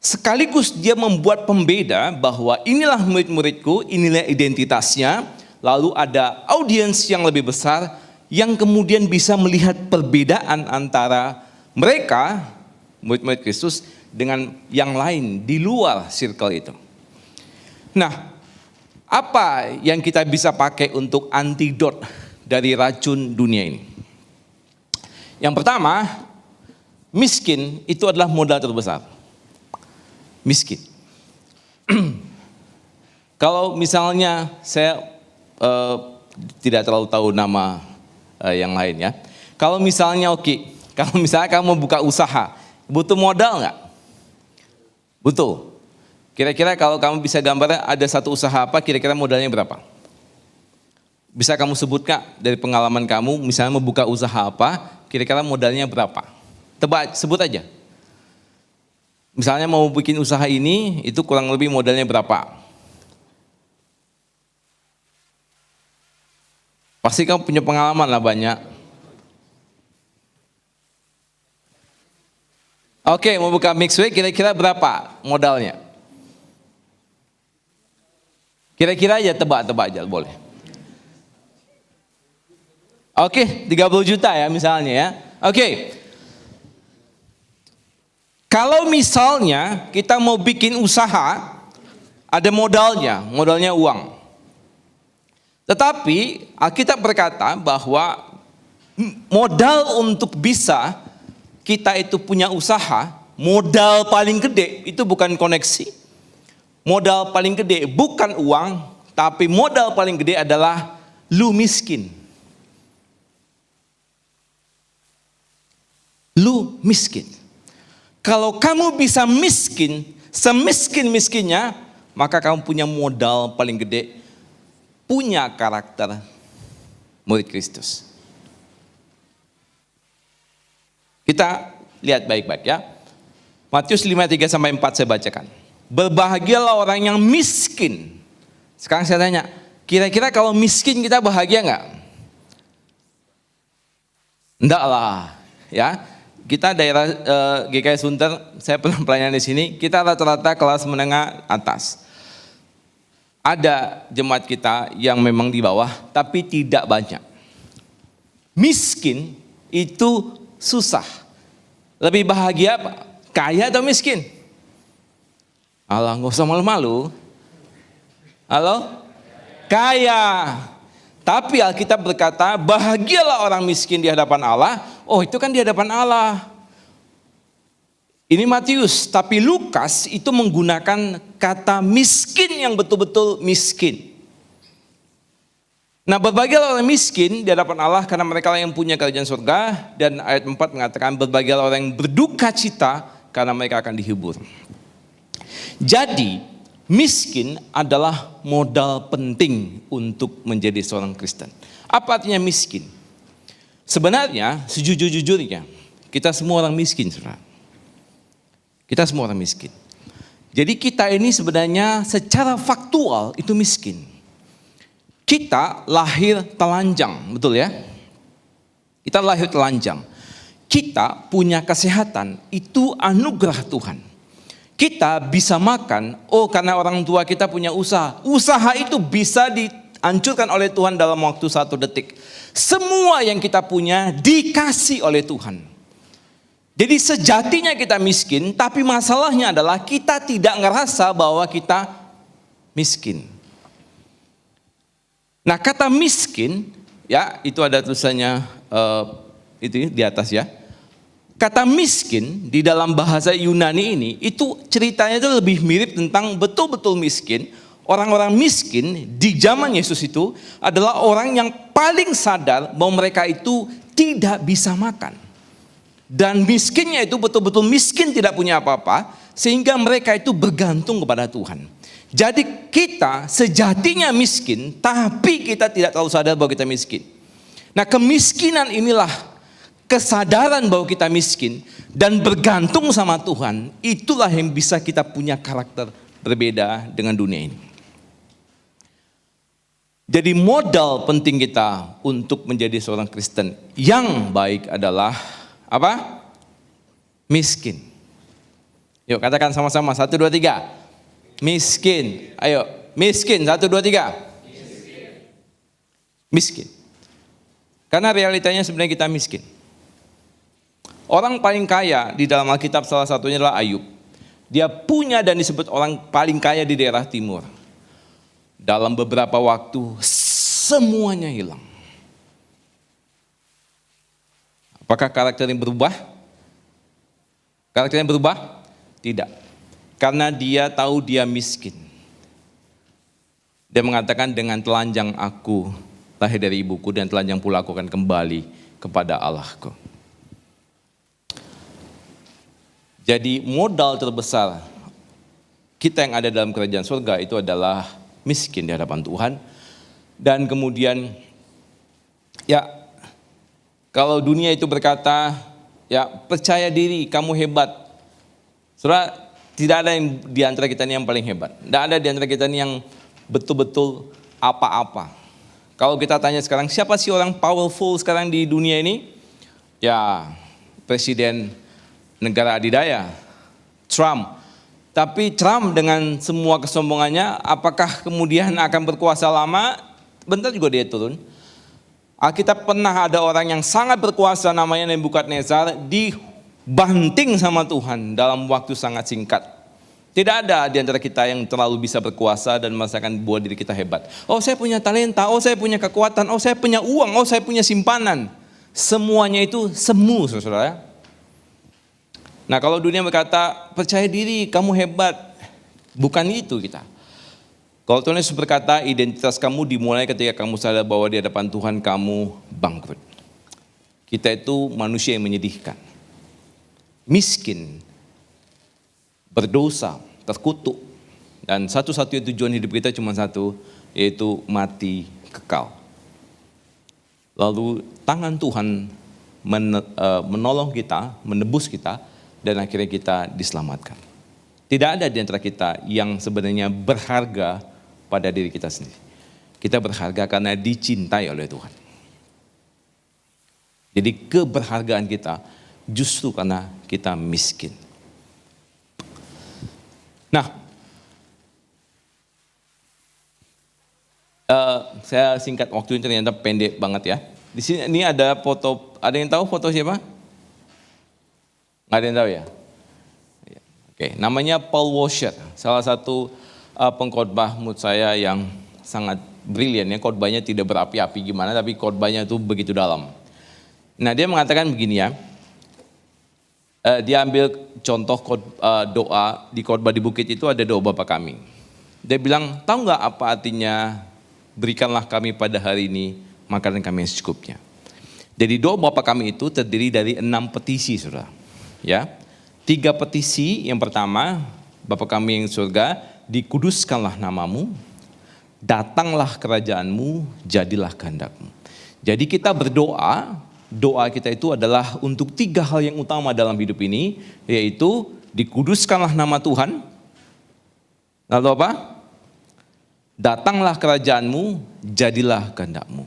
Sekaligus dia membuat pembeda bahwa inilah murid-muridku, inilah identitasnya. Lalu ada audiens yang lebih besar yang kemudian bisa melihat perbedaan antara mereka, murid-murid Kristus, dengan yang lain di luar circle itu. Nah, apa yang kita bisa pakai untuk antidot dari racun dunia ini? Yang pertama, miskin itu adalah modal terbesar. Miskin. Kalau misalnya saya tidak terlalu tahu nama yang lain ya. Kalau misalnya kalau misalnya kamu buka usaha, butuh modal nggak? Butuh. Kira-kira kalau kamu bisa gambarnya ada satu usaha apa, kira-kira modalnya berapa? Bisa kamu sebut Kak dari pengalaman kamu, misalnya membuka usaha apa, kira-kira modalnya berapa? Tebak, sebut aja. Misalnya mau bikin usaha ini, itu kurang lebih modalnya berapa? Pasti kamu punya pengalaman lah banyak. Oke, mau buka Mixway, kira-kira berapa modalnya? Kira-kira aja, tebak aja, boleh. Oke, 30 juta ya misalnya ya. Oke. Kalau misalnya kita mau bikin usaha, ada modalnya uang. Tetapi Alkitab berkata bahwa modal untuk bisa kita itu punya usaha, modal paling gede itu bukan koneksi. Modal paling gede bukan uang, tapi modal paling gede adalah lu miskin. Lu miskin. Kalau kamu bisa miskin, semiskin-miskinnya, maka kamu punya modal paling gede, punya karakter murid Kristus. Kita lihat baik-baik ya. Matius 5:3-4 saya bacakan. Berbahagialah orang yang miskin. Sekarang saya tanya, kira-kira kalau miskin kita bahagia nggak? Enggak lah, ya. Kita daerah GKI Sunter, saya pernah pelayanan di sini, kita rata-rata kelas menengah atas. Ada jemaat kita yang memang di bawah, tapi tidak banyak. Miskin itu susah. Lebih bahagia apa? Kaya atau miskin? Allah, nggak usah malu-malu. Halo? Kaya. Tapi Alkitab berkata, bahagialah orang miskin di hadapan Allah. Oh, itu kan di hadapan Allah. Ini Matius, tapi Lukas itu menggunakan kata miskin yang betul-betul miskin. Nah, berbahagialah orang miskin di hadapan Allah karena mereka lah yang punya kerajaan surga. Dan ayat 4 mengatakan berbahagialah orang yang berduka cita karena mereka akan dihibur. Jadi, miskin adalah modal penting untuk menjadi seorang Kristen. Apa artinya miskin? Sebenarnya, sejujur-jujurnya, kita semua orang miskin, saudara. Kita semua orang miskin. Jadi kita ini sebenarnya secara faktual itu miskin. Kita lahir telanjang, betul ya? Kita lahir telanjang. Kita punya kesehatan, itu anugerah Tuhan. Kita bisa makan, karena orang tua kita punya usaha. Usaha itu bisa dihancurkan oleh Tuhan dalam waktu 1 detik. Semua yang kita punya dikasih oleh Tuhan. Jadi sejatinya kita miskin, tapi masalahnya adalah kita tidak ngerasa bahwa kita miskin. Nah, kata miskin, ya itu ada tulisannya itu di atas ya. Kata miskin di dalam bahasa Yunani ini, itu ceritanya itu lebih mirip tentang betul-betul miskin. Orang-orang miskin di zaman Yesus itu adalah orang yang paling sadar bahwa mereka itu tidak bisa makan. Dan miskinnya itu betul-betul miskin, tidak punya apa-apa, sehingga mereka itu bergantung kepada Tuhan. Jadi kita sejatinya miskin, tapi kita tidak terlalu sadar bahwa kita miskin. Nah, kemiskinan inilah kesadaran bahwa kita miskin dan bergantung sama Tuhan, itulah yang bisa kita punya karakter berbeda dengan dunia ini. Jadi modal penting kita untuk menjadi seorang Kristen yang baik adalah apa? Miskin. Yuk katakan sama-sama, 1, 2, 3. Miskin. Ayo, miskin, 1, 2, 3. Miskin. Karena realitanya sebenarnya kita miskin. Orang paling kaya di dalam Alkitab salah satunya adalah Ayub. Dia punya dan disebut orang paling kaya di daerah timur. Dalam beberapa waktu semuanya hilang. Apakah karakternya berubah? Karakternya berubah? Tidak. Karena dia tahu dia miskin. Dia mengatakan dengan telanjang aku lahir dari ibuku dan telanjang pula aku akan kembali kepada Allahku. Jadi modal terbesar kita yang ada dalam kerajaan surga itu adalah miskin di hadapan Tuhan. Dan kemudian ya kalau dunia itu berkata ya percaya diri kamu hebat. Saudara, tidak ada yang di antara kita ini yang paling hebat. Tidak ada di antara kita ini yang betul-betul apa-apa. Kalau kita tanya sekarang, siapa sih orang powerful sekarang di dunia ini? Ya, presiden negara adidaya, Trump. Tapi Trump dengan semua kesombongannya, apakah kemudian akan berkuasa lama? Bentar juga dia turun. Alkitab pernah ada orang yang sangat berkuasa namanya Nebukadnezar, dibanting sama Tuhan dalam waktu sangat singkat. Tidak ada di antara kita yang terlalu bisa berkuasa dan merasakan bahwa diri kita hebat. Oh saya punya talenta, oh saya punya kekuatan, oh saya punya uang, oh saya punya simpanan. Semuanya itu semu, saudara. Nah kalau dunia berkata, percaya diri, kamu hebat. Bukan itu kita. Kalau Tuhan Yesus berkata, identitas kamu dimulai ketika kamu sadar bahwa di hadapan Tuhan kamu bangkrut. Kita itu manusia yang menyedihkan. Miskin. Berdosa, terkutuk, dan satu-satunya tujuan hidup kita cuma satu, yaitu mati kekal. Lalu tangan Tuhan menolong kita, menebus kita, dan akhirnya kita diselamatkan. Tidak ada di antara kita yang sebenarnya berharga pada diri kita sendiri. Kita berharga karena dicintai oleh Tuhan. Jadi keberhargaan kita justru karena kita miskin. Nah, saya singkat waktu ini ternyata pendek banget ya. Di sini ini ada foto, ada yang tahu foto siapa? Nggak ada yang tahu ya? Oke, namanya Paul Washer, salah satu pengkhotbah menurut saya yang sangat brilian ya. Khotbahnya tidak berapi-api gimana, tapi khotbahnya itu begitu dalam. Nah dia mengatakan begini ya. Dia ambil contoh doa di khotbah di bukit itu ada doa Bapa kami. Dia bilang, tahu nggak apa artinya berikanlah kami pada hari ini makanan kami yang secukupnya. Jadi doa Bapa kami itu terdiri dari 6 petisi, saudara. Ya, 3 petisi. Yang pertama, Bapa kami yang surga, dikuduskanlah namamu, datanglah kerajaanmu, jadilah kehendakmu. Jadi kita berdoa. Doa kita itu adalah untuk 3 hal yang utama dalam hidup ini, yaitu dikuduskanlah nama Tuhan, lalu apa? Datanglah kerajaanmu, jadilah kehendakmu.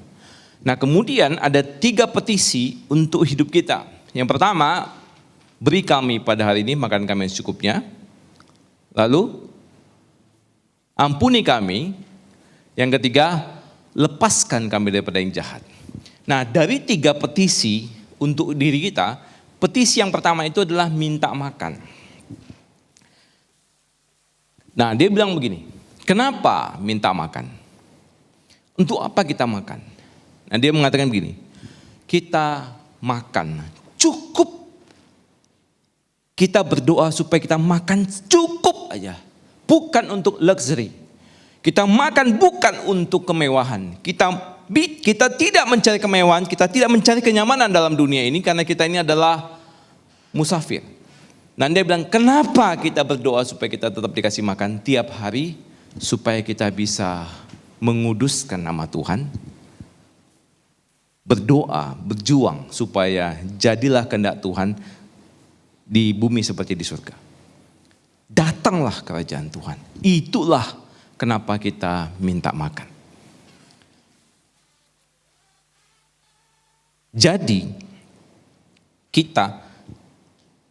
Nah kemudian ada 3 petisi untuk hidup kita. Yang pertama, beri kami pada hari ini makan kami yang secukupnya. Lalu, ampuni kami. Yang ketiga, lepaskan kami daripada yang jahat. Nah dari 3 petisi untuk diri kita, petisi yang pertama itu adalah minta makan. Nah dia bilang begini, kenapa minta makan? Untuk apa kita makan? Nah dia mengatakan begini, kita makan cukup. Kita berdoa supaya kita makan cukup aja, bukan untuk luxury. Kita makan bukan untuk kemewahan. Kita tidak mencari kemewahan, kita tidak mencari kenyamanan dalam dunia ini karena kita ini adalah musafir. Dan dia bilang, kenapa kita berdoa supaya kita tetap dikasih makan tiap hari, supaya kita bisa menguduskan nama Tuhan. Berdoa, berjuang supaya jadilah kehendak Tuhan di bumi seperti di surga. Datanglah kerajaan Tuhan. Itulah kenapa kita minta makan. Jadi kita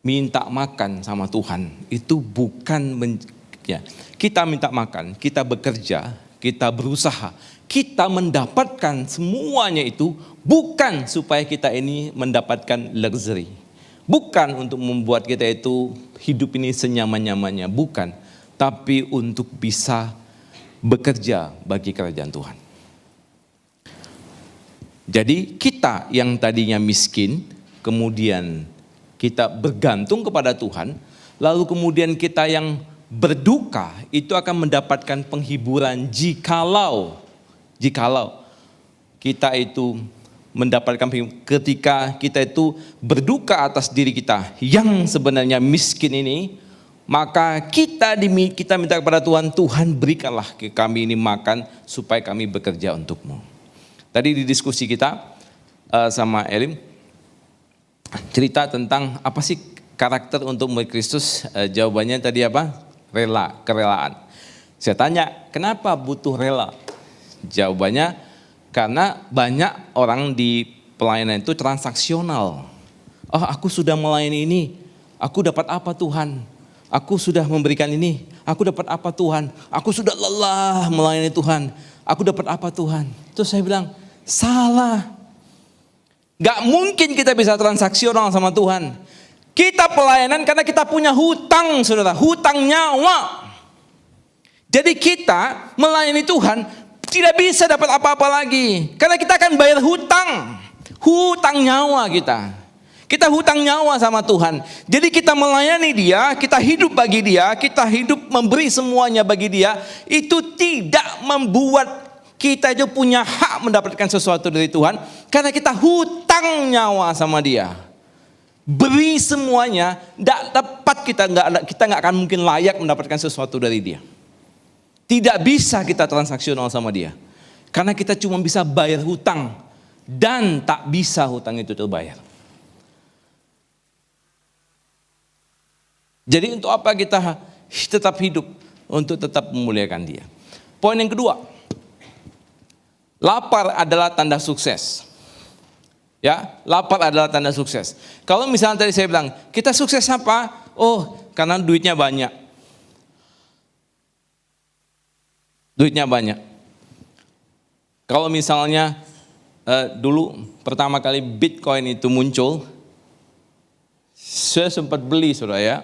minta makan sama Tuhan itu bukan kita minta makan, kita bekerja, kita berusaha, kita mendapatkan semuanya itu bukan supaya kita ini mendapatkan luxury. Bukan untuk membuat kita itu hidup ini senyaman-nyamannya, bukan. Tapi untuk bisa bekerja bagi kerajaan Tuhan. Jadi kita yang tadinya miskin, kemudian kita bergantung kepada Tuhan, lalu kemudian kita yang berduka itu akan mendapatkan penghiburan jikalau kita itu mendapatkan, ketika kita itu berduka atas diri kita yang sebenarnya miskin ini, maka kita minta kepada Tuhan, Tuhan berikanlah ke kami ini makan supaya kami bekerja untukmu. Tadi di diskusi kita sama Elim, cerita tentang apa sih karakter untuk murid Kristus, jawabannya tadi apa? Kerelaan. Saya tanya, kenapa butuh rela? Jawabannya, karena banyak orang di pelayanan itu transaksional. Oh, aku sudah melayani ini, aku dapat apa Tuhan? Aku sudah memberikan ini, aku dapat apa Tuhan? Aku sudah lelah melayani Tuhan, aku dapat apa Tuhan? Terus saya bilang, salah. Gak mungkin kita bisa transaksional sama Tuhan. Kita pelayanan karena kita punya hutang, saudara, hutang nyawa. Jadi kita melayani Tuhan tidak bisa dapat apa-apa lagi. Karena kita akan bayar hutang nyawa kita. Kita hutang nyawa sama Tuhan. Jadi kita melayani Dia, kita hidup bagi Dia, kita hidup memberi semuanya bagi Dia. Itu tidak membuat kita itu punya hak mendapatkan sesuatu dari Tuhan. Karena kita hutang nyawa sama Dia. Beri semuanya, tidak tepat, kita nggak akan mungkin layak mendapatkan sesuatu dari Dia. Tidak bisa kita transaksional sama Dia. Karena kita cuma bisa bayar hutang. Dan tak bisa hutang itu terbayar. Jadi untuk apa kita tetap hidup? Untuk tetap memuliakan Dia. Poin yang kedua, lapar adalah tanda sukses. Ya, lapar adalah tanda sukses. Kalau misalnya tadi saya bilang, kita sukses apa? Oh, karena duitnya banyak. Duitnya banyak. Kalau misalnya dulu pertama kali Bitcoin itu muncul, saya sempat beli, saudara ya.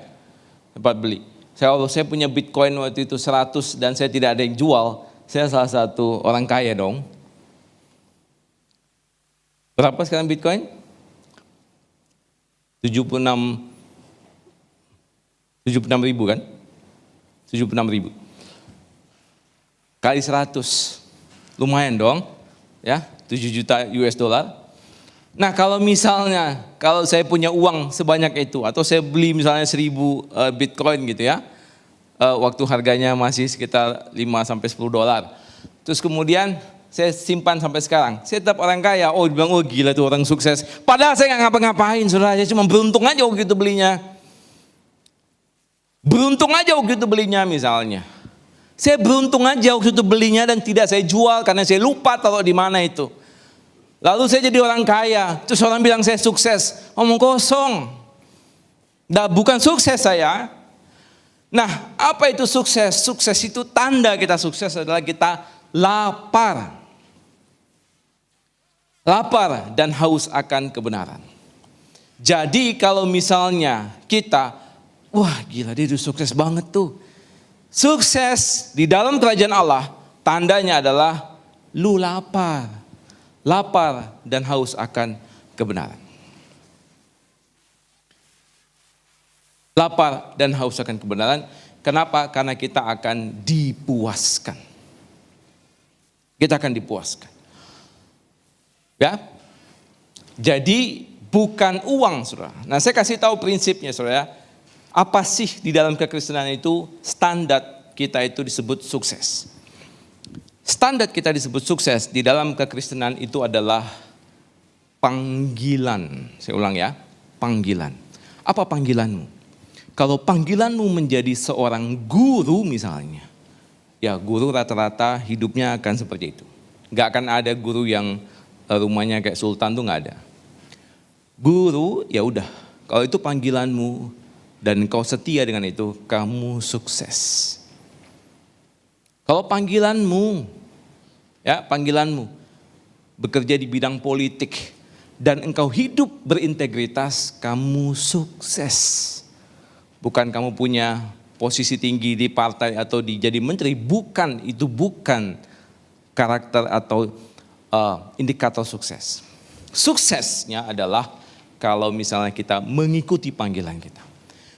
Sempat beli. Saya punya Bitcoin waktu itu 100 dan saya tidak ada yang jual. Saya salah satu orang kaya dong. Berapa sekarang Bitcoin? 76 ribu kan? 76 ribu. Kali 100. Lumayan dong. Ya, 7 juta US dollar. Nah kalau misalnya, kalau saya punya uang sebanyak itu, atau saya beli misalnya 1000 Bitcoin gitu ya, waktu harganya masih sekitar 5-10 dolar. Terus kemudian saya simpan sampai sekarang, saya tetap orang kaya. Oh dibilang, oh gila tuh orang sukses. Padahal saya nggak ngapa-ngapain, saudara, saya cuma beruntung aja waktu itu belinya. Beruntung aja waktu itu belinya misalnya. Saya beruntung aja waktu itu belinya dan tidak saya jual karena saya lupa taruh di mana itu. Lalu saya jadi orang kaya, terus orang bilang saya sukses, omong kosong. Nah, bukan sukses saya. Nah, apa itu sukses? Sukses itu tanda kita sukses adalah kita lapar. Lapar dan haus akan kebenaran. Jadi kalau misalnya kita, wah gila dia udah sukses banget tuh. Sukses di dalam kerajaan Allah, tandanya adalah lu lapar. Lapar dan haus akan kebenaran. Lapar dan haus akan kebenaran. Kenapa? Karena kita akan dipuaskan. Kita akan dipuaskan. Ya. Jadi bukan uang, saudara. Nah saya kasih tahu prinsipnya, saudara. Apa sih di dalam kekristenan itu standar kita itu disebut sukses. Standar kita disebut sukses di dalam kekristenan itu adalah panggilan. Saya ulang ya, panggilan. Apa panggilanmu? Kalau panggilanmu menjadi seorang guru misalnya, ya guru rata-rata hidupnya akan seperti itu. Gak akan ada guru yang rumahnya kayak sultan tuh gak ada. Guru ya udah, kalau itu panggilanmu dan kau setia dengan itu, kamu sukses. Kalau panggilanmu, ya panggilanmu bekerja di bidang politik dan engkau hidup berintegritas, kamu sukses. Bukan kamu punya posisi tinggi di partai atau jadi menteri, bukan, itu bukan karakter atau indikator sukses. Suksesnya adalah kalau misalnya kita mengikuti panggilan kita.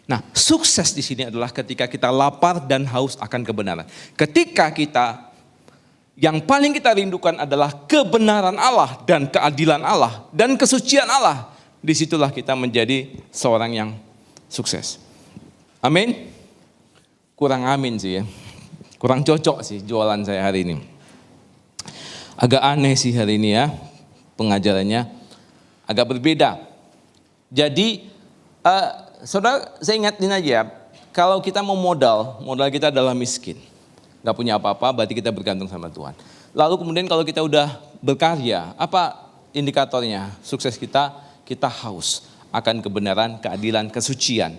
Nah, sukses di sini adalah ketika kita lapar dan haus akan kebenaran. Ketika kita Yang paling kita rindukan adalah kebenaran Allah dan keadilan Allah dan kesucian Allah. Disitulah kita menjadi seorang yang sukses. Amin? Kurang amin sih ya. Kurang cocok sih jualan saya hari ini. Agak aneh sih hari ini ya. Pengajarannya agak berbeda. Jadi saudara, saya ingatin aja, kalau kita mau modal kita adalah miskin. Gak punya apa-apa, berarti kita bergantung sama Tuhan. Lalu kemudian kalau kita udah berkarya, apa indikatornya? Sukses kita haus akan kebenaran, keadilan, kesucian.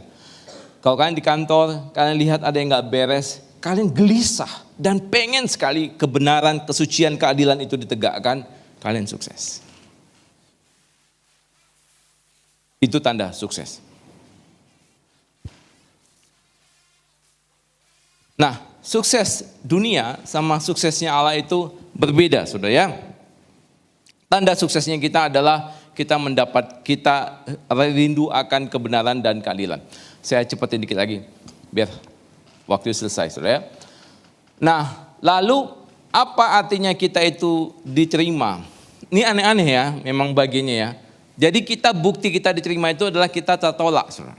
Kalau kalian di kantor, kalian lihat ada yang gak beres, kalian gelisah dan pengen sekali kebenaran, kesucian, keadilan itu ditegakkan, kalian sukses. Itu tanda sukses. Nah, sukses dunia sama suksesnya Allah itu berbeda, saudara ya. Tanda suksesnya kita adalah kita rindu akan kebenaran dan keadilan. Saya cepetin dikit lagi, biar waktu selesai, saudara ya. Nah, lalu apa artinya kita itu diterima? Ini aneh-aneh ya, memang bagiannya ya. Jadi bukti kita diterima itu adalah kita tertolak, saudara.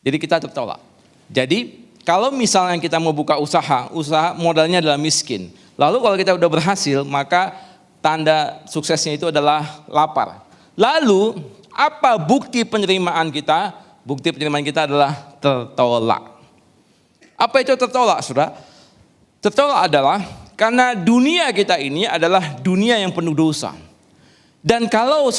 Jadi kita tertolak. Jadi kalau misalnya kita mau buka usaha modalnya adalah miskin. Lalu kalau kita udah berhasil, maka tanda suksesnya itu adalah lapar. Lalu apa bukti penerimaan kita? Bukti penerimaan kita adalah tertolak. Apa itu tertolak, saudara? Tertolak adalah karena dunia kita ini adalah dunia yang penuh dosa. Dan kalau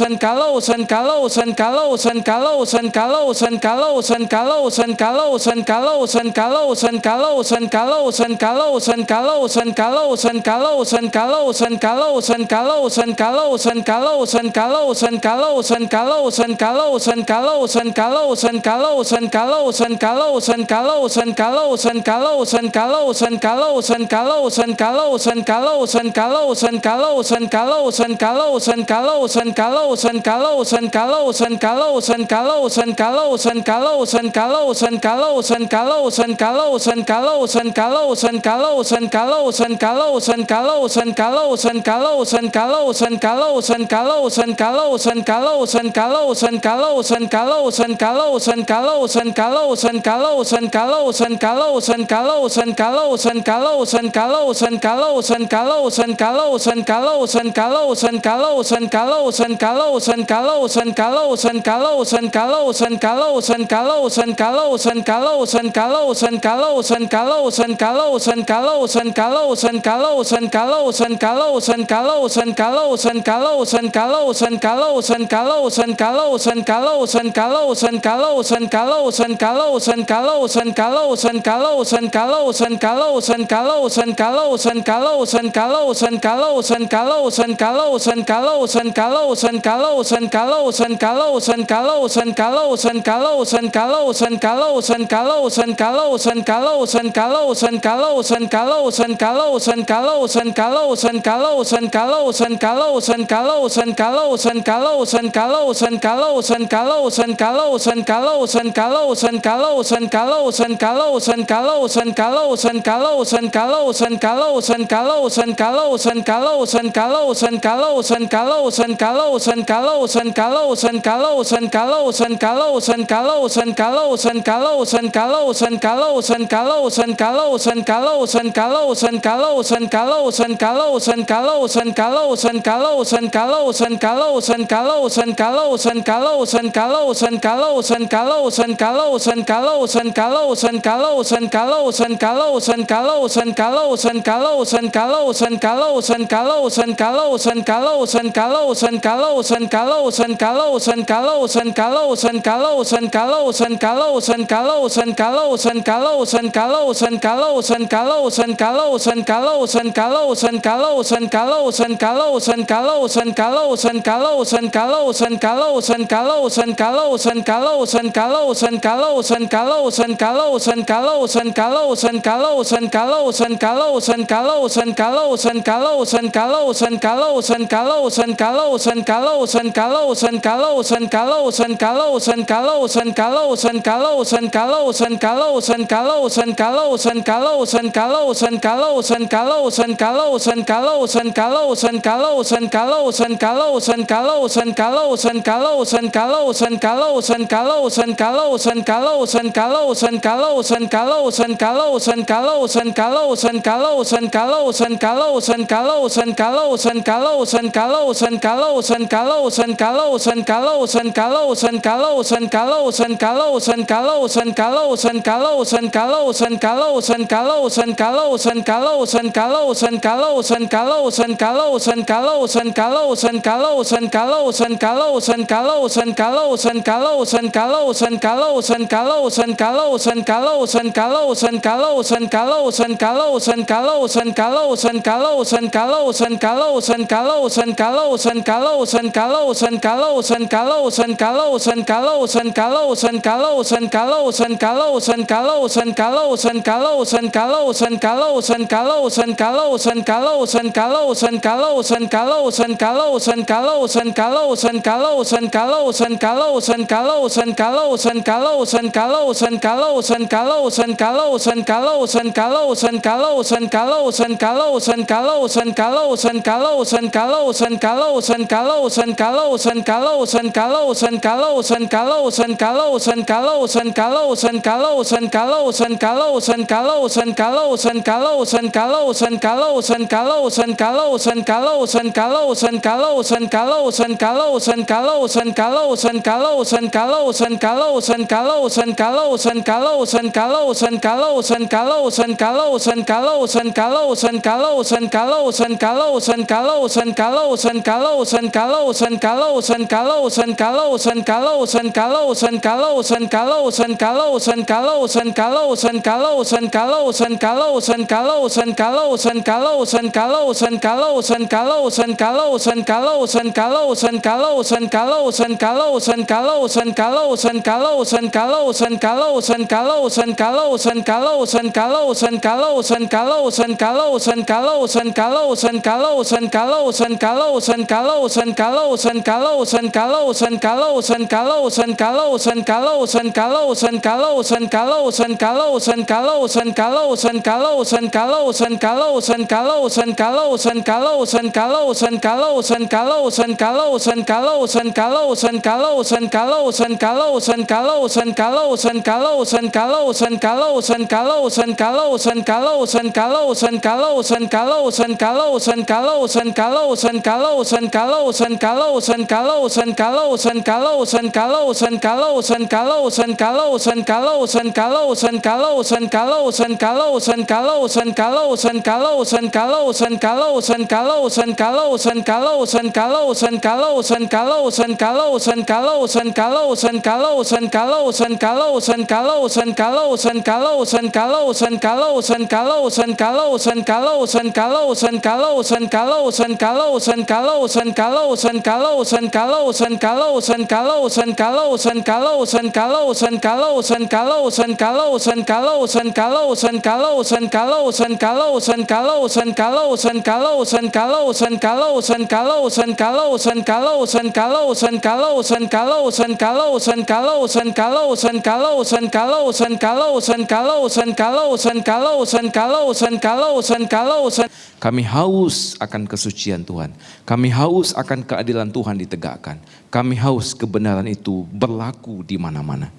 Kami haus akan kesucian Tuhan. Kami haus akan keadilan Tuhan ditegakkan. Kami haus kebenaran itu berlaku di mana-mana.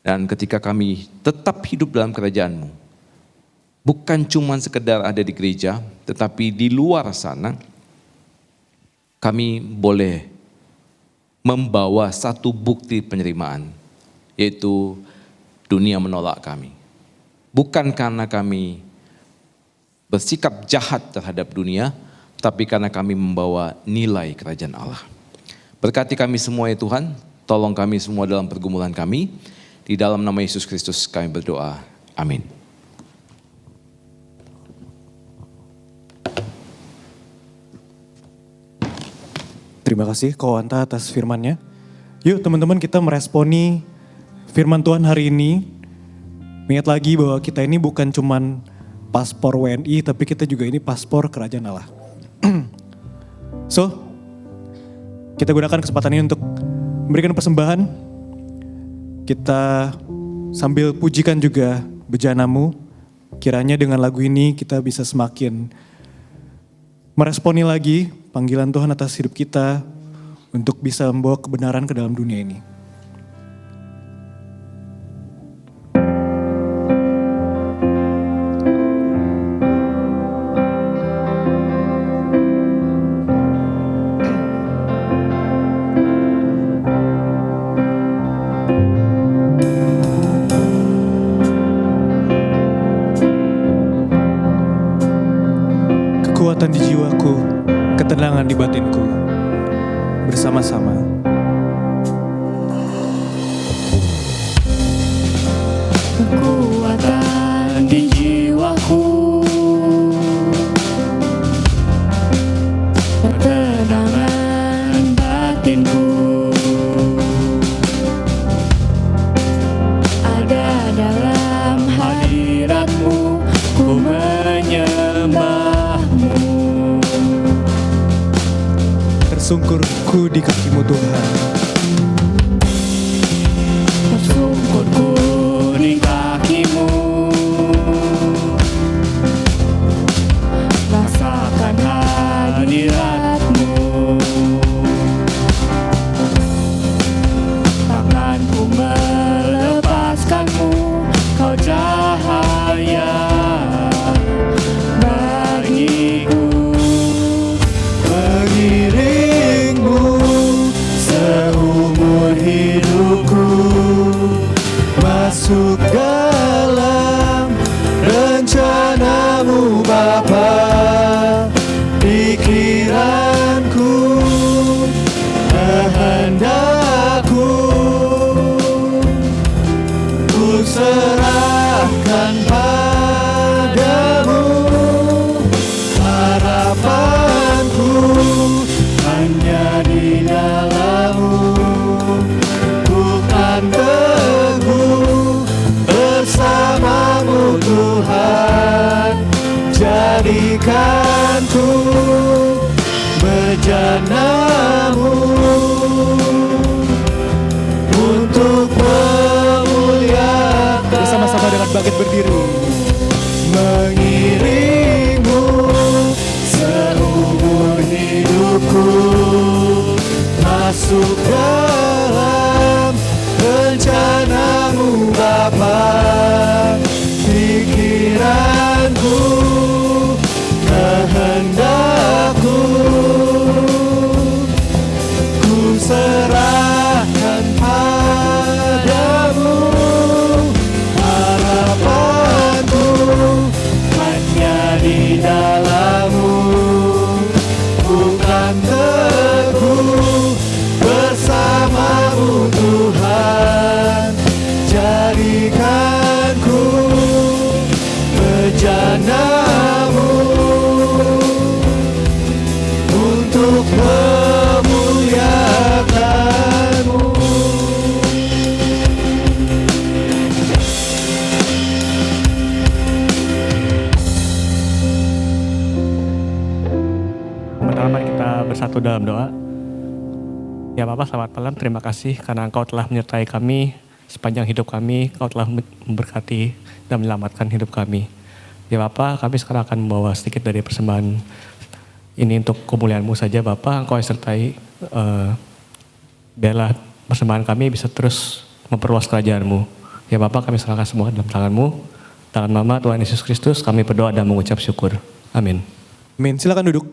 Dan ketika kami tetap hidup dalam kerajaan-Mu, bukan cuma sekedar ada di gereja, tetapi di luar sana, kami boleh membawa satu bukti penerimaan, yaitu dunia menolak kami. Bukan karena kami bersikap jahat terhadap dunia, tapi karena kami membawa nilai kerajaan Allah. Berkati kami semua ya Tuhan, tolong kami semua dalam pergumulan kami. Di dalam nama Yesus Kristus kami berdoa. Amin. Terima kasih Kowanta atas firman-Nya. Yuk teman-teman kita meresponi firman Tuhan hari ini. Ingat lagi bahwa kita ini bukan cuman paspor WNI, tapi kita juga ini paspor kerajaan Allah. So, kita gunakan kesempatan ini untuk memberikan persembahan. Kita sambil pujikan juga bejana-Mu. Kiranya dengan lagu ini kita bisa semakin meresponi lagi panggilan Tuhan atas hidup kita untuk bisa membawa kebenaran ke dalam dunia ini. Kekuatan di jiwaku, ketenangan di batinku, bersama-sama. Kekuatan di jiwaku, ketenangan batinku, ada dalam hadirat-Mu, ku menyembah-Mu. Tersungkurku di kaki-Mu Tuhan. Tersungkurku di kaki-Mu, rasakan hadirat-Mu. Takkan ku melepaskan-Mu, Kau cahaya bagiku. Mengiring-Mu seumur hidupku, masuk dalam rencana-Mu Bapa. Pikiranku, kehendakku, ku serahkan padamu. Harapanku hanya di dalam-Mu, ku kan teguh bersama-Mu Tuhan. Jadikanku bejana-Mu untuk memuliakan. Bersama-sama dengan bangkit berdiri. Mengiring-Mu seumur hidupku, masuk dalam rencana-Mu Bapa. Pikiranku, kehendakku, ku serahkan padamu. Harapanku hanya di dalam-Mu, bukan teguh bersama-Mu Tuhan. Jadikanku bejana-Mu untuk memuliakan-Mu. Pertama kita bersatu dalam doa. Ya Bapak, selamat malam. Terima kasih karena Engkau telah menyertai kami sepanjang hidup kami. Engkau telah memberkati dan menyelamatkan hidup kami. Ya Bapak, kami sekarang akan membawa sedikit dari persembahan ini untuk kemuliaan-Mu saja Bapak. Engkau yang sertai, biarlah persembahan kami bisa terus memperluas kerajaan-Mu. Ya Bapak, kami serahkan semua dalam tangan-Mu. Dalam nama Tuhan Yesus Kristus kami berdoa dan mengucap syukur. Amin. Amin. Silakan duduk.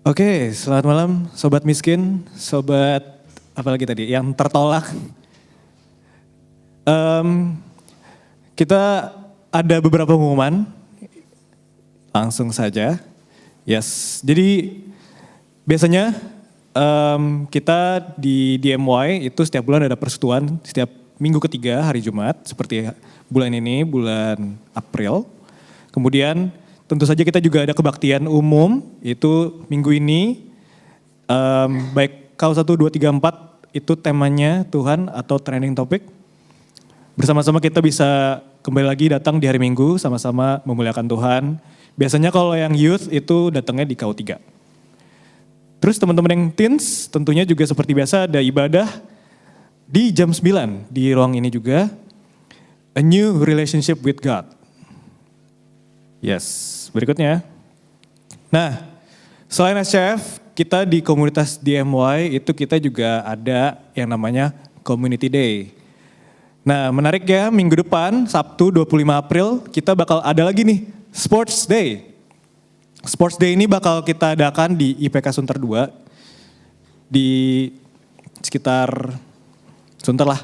Oke, selamat malam sobat miskin, sobat apalagi tadi yang tertolak. Kita ada beberapa pengumuman, langsung saja. Yes, jadi biasanya kita di DMY itu setiap bulan ada persekutuan, setiap minggu ketiga hari Jumat, seperti bulan ini, bulan April. Kemudian tentu saja kita juga ada kebaktian umum, itu minggu ini, baik KAU 1, 2, 3, 4, itu temanya Tuhan atau trending topic. Bersama-sama kita bisa kembali lagi datang di hari Minggu, sama-sama memuliakan Tuhan. Biasanya kalau yang youth itu datangnya di KAU 3. Terus teman-teman yang teens tentunya juga seperti biasa ada ibadah di jam 9 di ruang ini juga. A new relationship with God. Yes, berikutnya. Nah, selain SCF, kita di komunitas DMY itu kita juga ada yang namanya Community Day. Nah, menarik ya, minggu depan Sabtu 25 April kita bakal ada lagi nih Sports Day. Sports Day ini bakal kita adakan di IPK Sunter 2 di sekitar Sunter lah.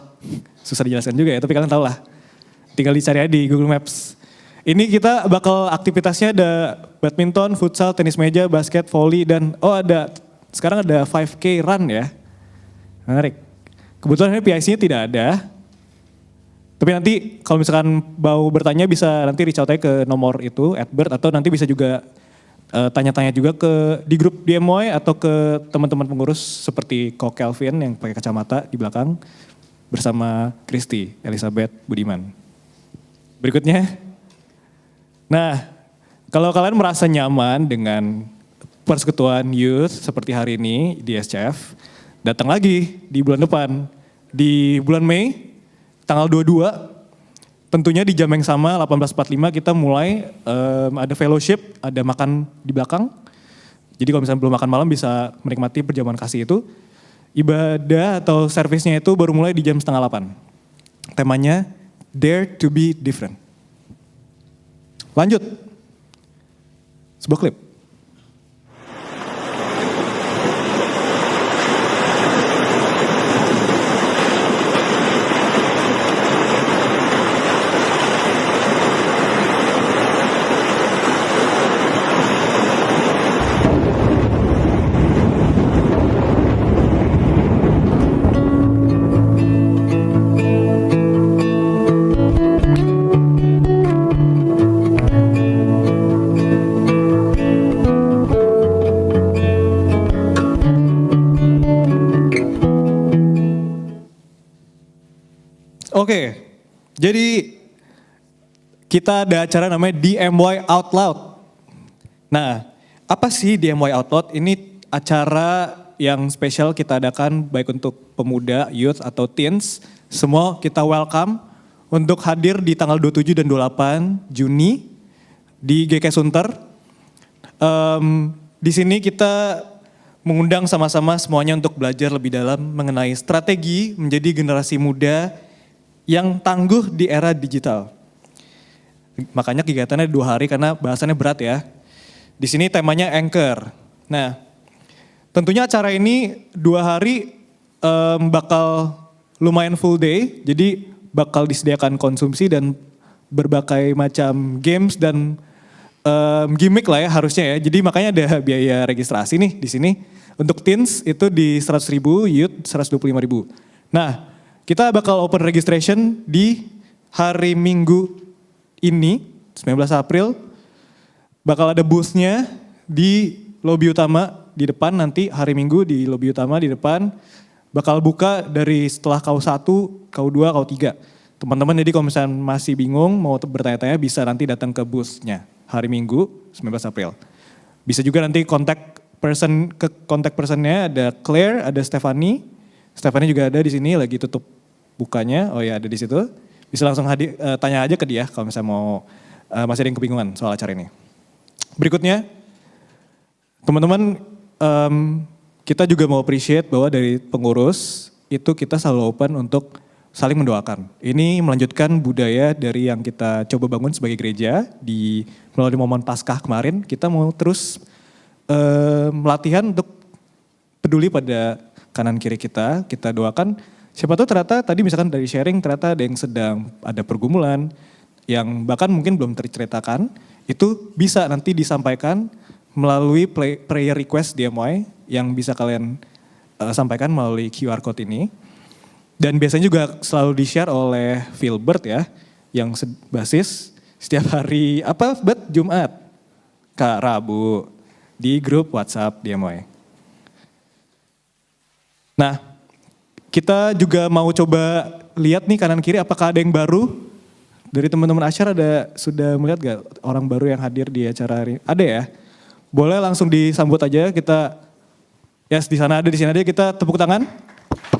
Susah dijelaskan juga ya, tapi kalian tahu lah. Tinggal dicari aja di Google Maps. Ini kita bakal aktivitasnya ada badminton, futsal, tenis meja, basket, volley, dan sekarang ada 5K run ya. Menarik. Kebetulan ini PIC-nya tidak ada. Tapi nanti kalau misalkan mau bertanya bisa nanti reach out aja ke nomor itu, @bert, atau nanti bisa juga tanya-tanya juga di grup DMY atau ke teman-teman pengurus seperti Ko Kelvin yang pakai kacamata di belakang bersama Kristi, Elizabeth, Budiman. Berikutnya. Nah, kalau kalian merasa nyaman dengan persekutuan youth seperti hari ini di SCF, datang lagi di bulan depan. Di bulan Mei, tanggal 22, tentunya di jam yang sama 18.45 kita mulai ada fellowship, ada makan di belakang. Jadi kalau misalnya belum makan malam bisa menikmati perjamuan kasih itu. Ibadah atau servisnya itu baru mulai di jam 7:30. Temanya Dare to be Different. Lanjut. Sebuah klip. Oke, jadi kita ada acara namanya DMY Out Loud. Nah, apa sih DMY Out Loud? Ini acara yang spesial kita adakan baik untuk pemuda, youth atau teens. Semua kita welcome untuk hadir di tanggal 27 dan 28 Juni di GK Sunter. Di sini kita mengundang sama-sama semuanya untuk belajar lebih dalam mengenai strategi menjadi generasi muda yang tangguh di era digital. Makanya kegiatannya 2 hari karena bahasannya berat ya. Di sini temanya Anchor. Nah, tentunya acara ini 2 hari bakal lumayan full day. Jadi bakal disediakan konsumsi dan berbagai macam games dan gimmick lah ya harusnya ya. Jadi makanya ada biaya registrasi nih di sini. Untuk teens itu di 100.000, youth 125.000. Nah, kita bakal open registration di hari Minggu ini, 19 April. Bakal ada booth-nya di lobi utama di depan nanti hari Minggu di lobi utama di depan. Bakal buka dari setelah KU1, KU2, KU3. Teman-teman jadi kalau misalnya masih bingung mau bertanya-tanya bisa nanti datang ke booth-nya hari Minggu 19 April. Bisa juga nanti kontak personnya ada Claire, ada Stephanie. Stephanie juga ada di sini lagi tutup bukanya, oh ya ada di situ. Bisa langsung tanya aja ke dia kalau misalnya mau masih ada yang kebingungan soal acara ini. Berikutnya, teman-teman kita juga mau appreciate bahwa dari pengurus itu kita selalu open untuk saling mendoakan. Ini melanjutkan budaya dari yang kita coba bangun sebagai gereja melalui momen Paskah kemarin. Kita mau terus melatihan untuk peduli pada kanan kiri kita doakan. Siapa tahu ternyata tadi misalkan dari sharing ternyata ada yang sedang ada pergumulan yang bahkan mungkin belum terceritakan, itu bisa nanti disampaikan melalui prayer request DMY yang bisa kalian sampaikan melalui QR code ini. Dan biasanya juga selalu di-share oleh Philbert ya, yang basis setiap hari Jumat, Rabu di grup WhatsApp DMY. Nah, kita juga mau coba lihat nih kanan kiri apakah ada yang baru. Dari teman-teman Asyar sudah melihat gak orang baru yang hadir di acara hari ini? Ada ya? Boleh langsung disambut aja, kita Yes, di sana ada, di sini ada. Kita tepuk tangan.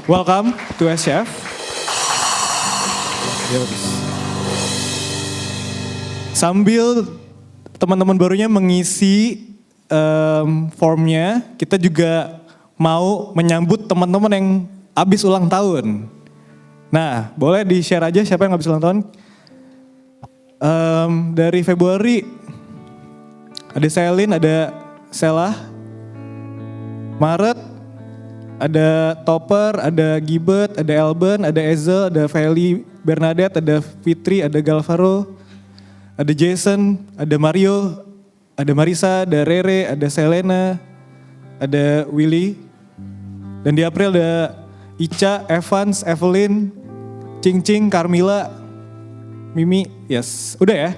Welcome to SCF. Sambil teman-teman barunya mengisi formnya, kita juga mau menyambut teman-teman yang habis ulang tahun. Nah, boleh di-share aja siapa yang habis ulang tahun? Dari Februari, ada Selin, ada Selah. Maret, ada Topper, ada Gibet, ada Elben, ada Ezel, ada Feli Bernadette, ada Fitri, ada Galvaro, ada Jason, ada Mario, ada Marisa, ada Rere, ada Selena, ada Willy. Dan di April ada Ica, Evans, Evelyn, Cing Cing, Carmila, Mimi, yes. Udah ya?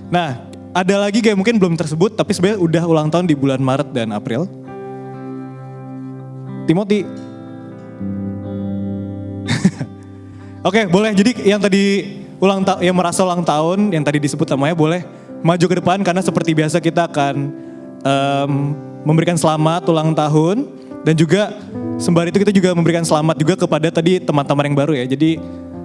Nah, ada lagi kayak mungkin belum tersebut, tapi sebenarnya udah ulang tahun di bulan Maret dan April. Timothy. Oke, boleh. Jadi yang tadi yang merasa ulang tahun, yang tadi disebut namanya boleh maju ke depan karena seperti biasa kita akan memberikan selamat ulang tahun dan juga sembari itu kita juga memberikan selamat juga kepada tadi teman-teman yang baru ya. Jadi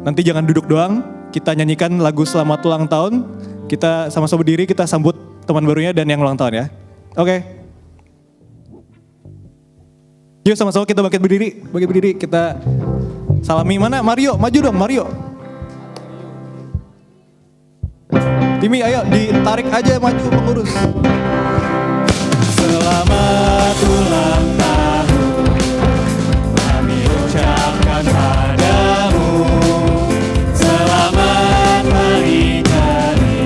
nanti jangan duduk doang, kita nyanyikan lagu selamat ulang tahun, kita sama-sama berdiri, kita sambut teman barunya dan yang ulang tahun ya. Oke. Yuk sama-sama kita bangkit berdiri, kita salami. Mana Mario, maju dong Mario. Timi ayo ditarik aja maju pengurus. Selamat ulang tahun, kami ucapkan padamu. Selamat hari jadi,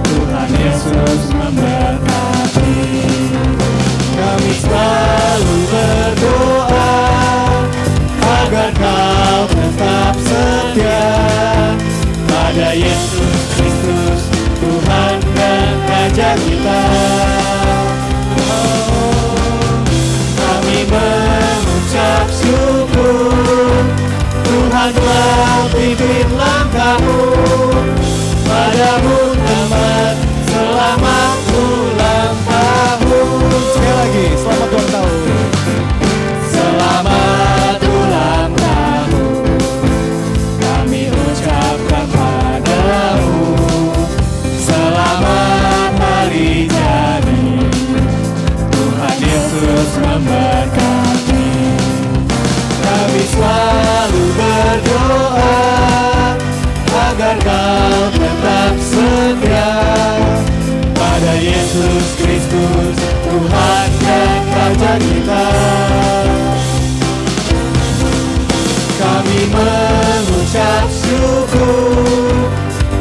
Tuhan Yesus memberkati. Kami selalu berdoa agar kau tetap setia pada Yesus Kristus, Tuhan dan Raja kita. Kami mengucap syukur, Tuhan telah pimpin langkahmu. Padamu teman, selamat ulang tahun. Sekali lagi, selamat ulang tahun. Selamat ulang tahun, kami ucapkan padamu. Selamat hari jadi, Tuhan Yesus memberkati. Kami selalu berdoa agar kau tetap setia pada Yesus Kristus, Tuhan dan Raja kita. Kami mengucap syukur,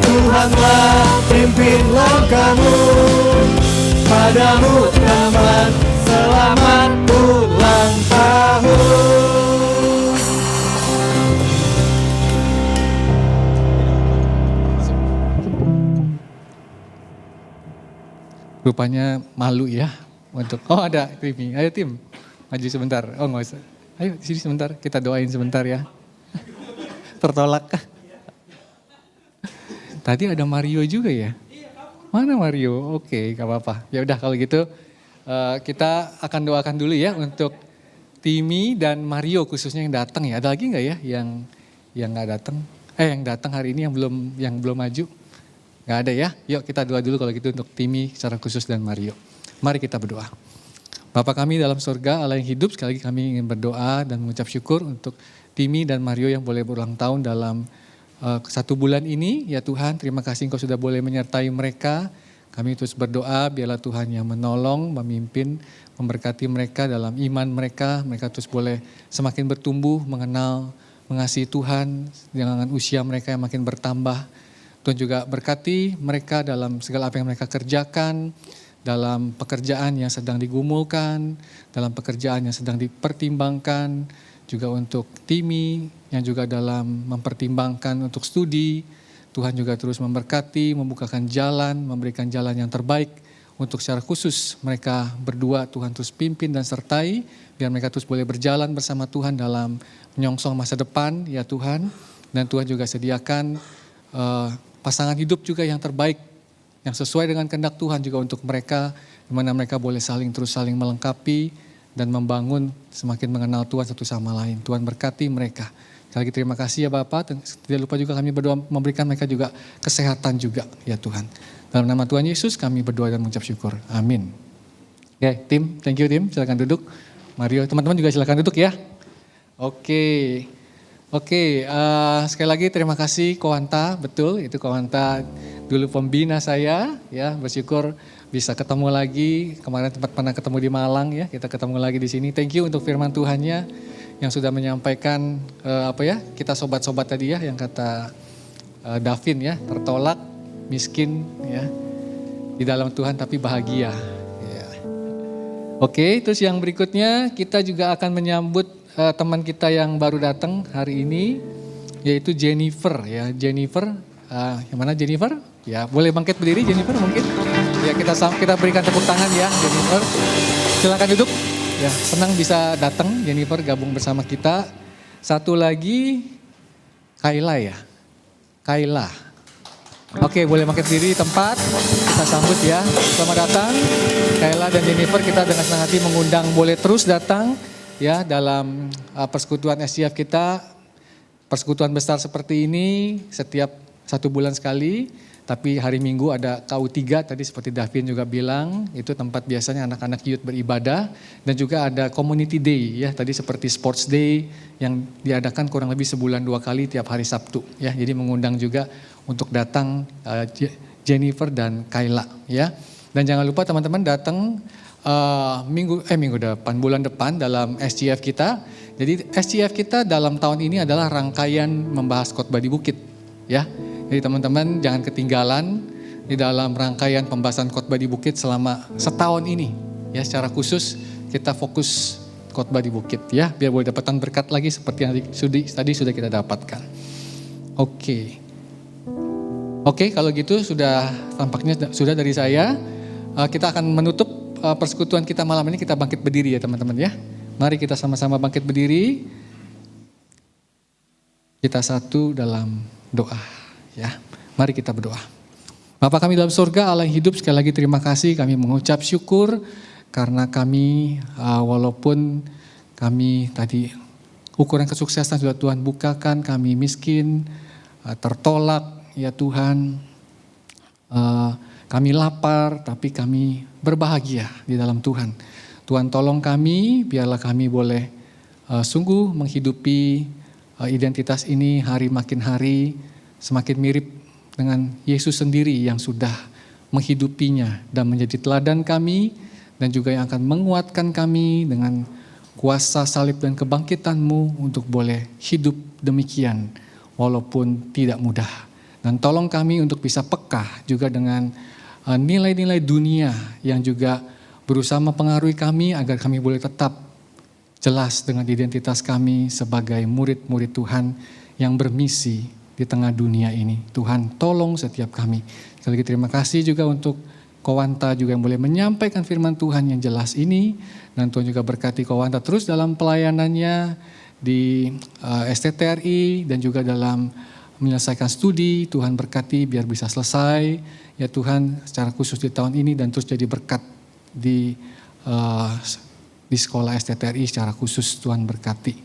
Tuhan telah pimpin langkahmu. Padamu teman, selamat ulang tahun. Rupanya malu ya untuk, oh ada Timi, ayo Tim, maju sebentar, oh nggak usah, ayo di sini sebentar, kita doain sebentar ya, tertolak. Tadi ada Mario juga ya, mana Mario? Oke, gak apa-apa, ya udah kalau gitu kita akan doakan dulu ya untuk Timi dan Mario khususnya yang datang ya, ada lagi nggak ya yang nggak datang? Yang datang hari ini yang belum maju? Gak ada ya, yuk kita doa dulu kalau gitu untuk Timi secara khusus dan Mario. Mari kita berdoa. Bapa kami dalam surga, Allah yang hidup, sekali lagi kami ingin berdoa dan mengucap syukur untuk Timi dan Mario yang boleh berulang tahun dalam 1 bulan ini. Ya Tuhan, terima kasih Engkau sudah boleh menyertai mereka. Kami terus berdoa, biarlah Tuhan yang menolong, memimpin, memberkati mereka dalam iman mereka. Mereka terus boleh semakin bertumbuh, mengenal, mengasihi Tuhan dengan usia mereka yang makin bertambah. Tuhan juga berkati mereka dalam segala apa yang mereka kerjakan, dalam pekerjaan yang sedang digumulkan, dalam pekerjaan yang sedang dipertimbangkan, juga untuk Timi yang juga dalam mempertimbangkan untuk studi. Tuhan juga terus memberkati, membukakan jalan, memberikan jalan yang terbaik untuk secara khusus mereka berdua. Tuhan terus pimpin dan sertai, biar mereka terus boleh berjalan bersama Tuhan dalam menyongsong masa depan ya Tuhan. Dan Tuhan juga sediakan pasangan hidup juga yang terbaik, yang sesuai dengan kehendak Tuhan juga untuk mereka, di mana mereka boleh saling melengkapi dan membangun semakin mengenal Tuhan satu sama lain. Tuhan berkati mereka. Sekali lagi terima kasih ya Bapak. Tidak lupa juga kami berdoa memberikan mereka juga kesehatan juga ya Tuhan. Dalam nama Tuhan Yesus kami berdoa dan mengucap syukur. Amin. Oke, tim, thank you tim. Silakan duduk. Mario, teman-teman juga silakan duduk ya. Oke, sekali lagi terima kasih Kowanta, betul itu Kowanta dulu pembina saya ya, bersyukur bisa ketemu lagi, kemarin tempat pernah ketemu di Malang ya, kita ketemu lagi di sini. Thank you untuk firman Tuhannya yang sudah menyampaikan kita sobat-sobat tadi ya, yang kata Davin ya, tertolak, miskin ya, di dalam Tuhan tapi bahagia. Ya. Oke, terus yang berikutnya kita juga akan menyambut teman kita yang baru datang hari ini, yaitu Jennifer ya. Jennifer, yang mana Jennifer? Ya boleh bangkit berdiri Jennifer mungkin. Ya kita berikan tepuk tangan ya Jennifer. Silakan duduk. Ya senang bisa datang Jennifer gabung bersama kita. Satu lagi Kayla ya. Kayla. Oke boleh bangkit berdiri di tempat. Kita sambut ya. Selamat datang Kayla dan Jennifer, kita dengan senang hati mengundang boleh terus datang. Ya, dalam persekutuan SCF kita, persekutuan besar seperti ini setiap 1 bulan sekali, tapi hari Minggu ada KU3 tadi seperti Davin juga bilang, itu tempat biasanya anak-anak youth beribadah, dan juga ada community day ya, tadi seperti sports day yang diadakan kurang lebih sebulan 2 kali tiap hari Sabtu ya, jadi mengundang juga untuk datang Jennifer dan Kayla ya, dan jangan lupa teman-teman datang bulan depan dalam SCF kita. Jadi SCF kita dalam tahun ini adalah rangkaian membahas khotbah di bukit ya. Jadi teman-teman jangan ketinggalan di dalam rangkaian pembahasan khotbah di bukit selama setahun ini ya, secara khusus kita fokus khotbah di bukit ya, biar boleh dapatkan berkat lagi seperti yang tadi sudah kita dapatkan. Oke, kalau gitu tampaknya sudah dari saya. Kita akan menutup persekutuan kita malam ini, kita bangkit berdiri ya teman-teman ya. Mari kita sama-sama bangkit berdiri. Kita satu dalam doa ya. Mari kita berdoa. Bapa kami dalam surga, Allah yang hidup, sekali lagi terima kasih, kami mengucap syukur karena kami walaupun kami tadi ukuran kesuksesan sudah Tuhan bukakan, kami miskin, tertolak ya Tuhan. Kami lapar, tapi kami berbahagia di dalam Tuhan. Tuhan tolong kami, biarlah kami boleh sungguh menghidupi identitas ini hari makin hari, semakin mirip dengan Yesus sendiri yang sudah menghidupinya dan menjadi teladan kami, dan juga yang akan menguatkan kami dengan kuasa salib dan kebangkitan-Mu untuk boleh hidup demikian, walaupun tidak mudah. Dan tolong kami untuk bisa peka juga dengan nilai-nilai dunia yang juga berusaha mempengaruhi kami agar kami boleh tetap jelas dengan identitas kami sebagai murid-murid Tuhan yang bermisi di tengah dunia ini. Tuhan tolong setiap kami. Sekali lagi terima kasih juga untuk Kowanta juga yang boleh menyampaikan firman Tuhan yang jelas ini, dan Tuhan juga berkati Kowanta terus dalam pelayanannya di STTRI dan juga dalam menyelesaikan studi. Tuhan berkati biar bisa selesai ya Tuhan secara khusus di tahun ini, dan terus jadi berkat di sekolah STTRI secara khusus. Tuhan berkati.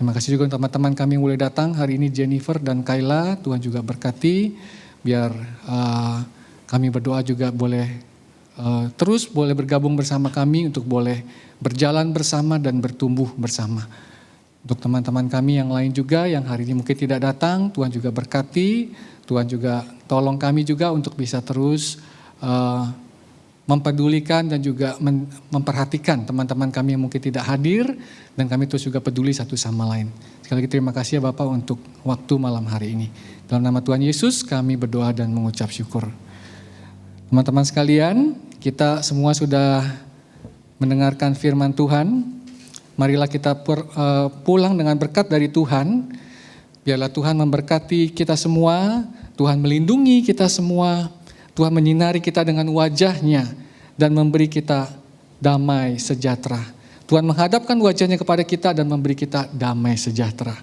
Terima kasih juga untuk teman-teman kami yang boleh datang hari ini, Jennifer dan Kayla. Tuhan juga berkati biar kami berdoa juga boleh terus boleh bergabung bersama kami untuk boleh berjalan bersama dan bertumbuh bersama. Untuk teman-teman kami yang lain juga yang hari ini mungkin tidak datang, Tuhan juga berkati, Tuhan juga tolong kami juga untuk bisa terus mempedulikan dan juga memperhatikan teman-teman kami yang mungkin tidak hadir, dan kami terus juga peduli satu sama lain. Sekali lagi terima kasih ya Bapak untuk waktu malam hari ini. Dalam nama Tuhan Yesus kami berdoa dan mengucap syukur. Teman-teman sekalian, kita semua sudah mendengarkan firman Tuhan. Marilah kita pulang dengan berkat dari Tuhan. Biarlah Tuhan memberkati kita semua, Tuhan melindungi kita semua, Tuhan menyinari kita dengan wajah-Nya dan memberi kita damai sejahtera. Tuhan menghadapkan wajah-Nya kepada kita dan memberi kita damai sejahtera.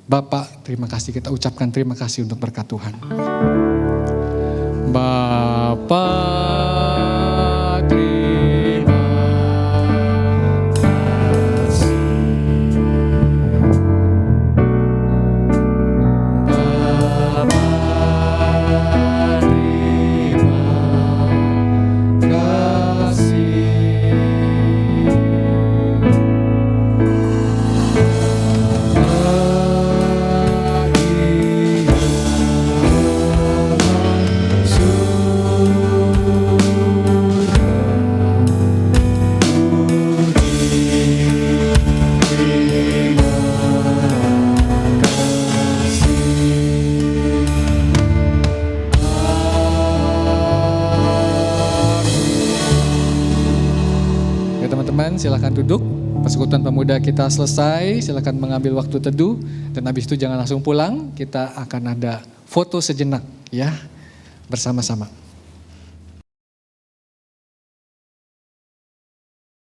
Bapak, terima kasih, kita ucapkan terima kasih untuk berkat Tuhan. Bapa, terima kasih. teman-teman silakan duduk. Persekutuan pemuda kita selesai, silakan mengambil waktu teduh. Dan habis itu jangan langsung pulang, kita akan ada foto sejenak ya bersama-sama.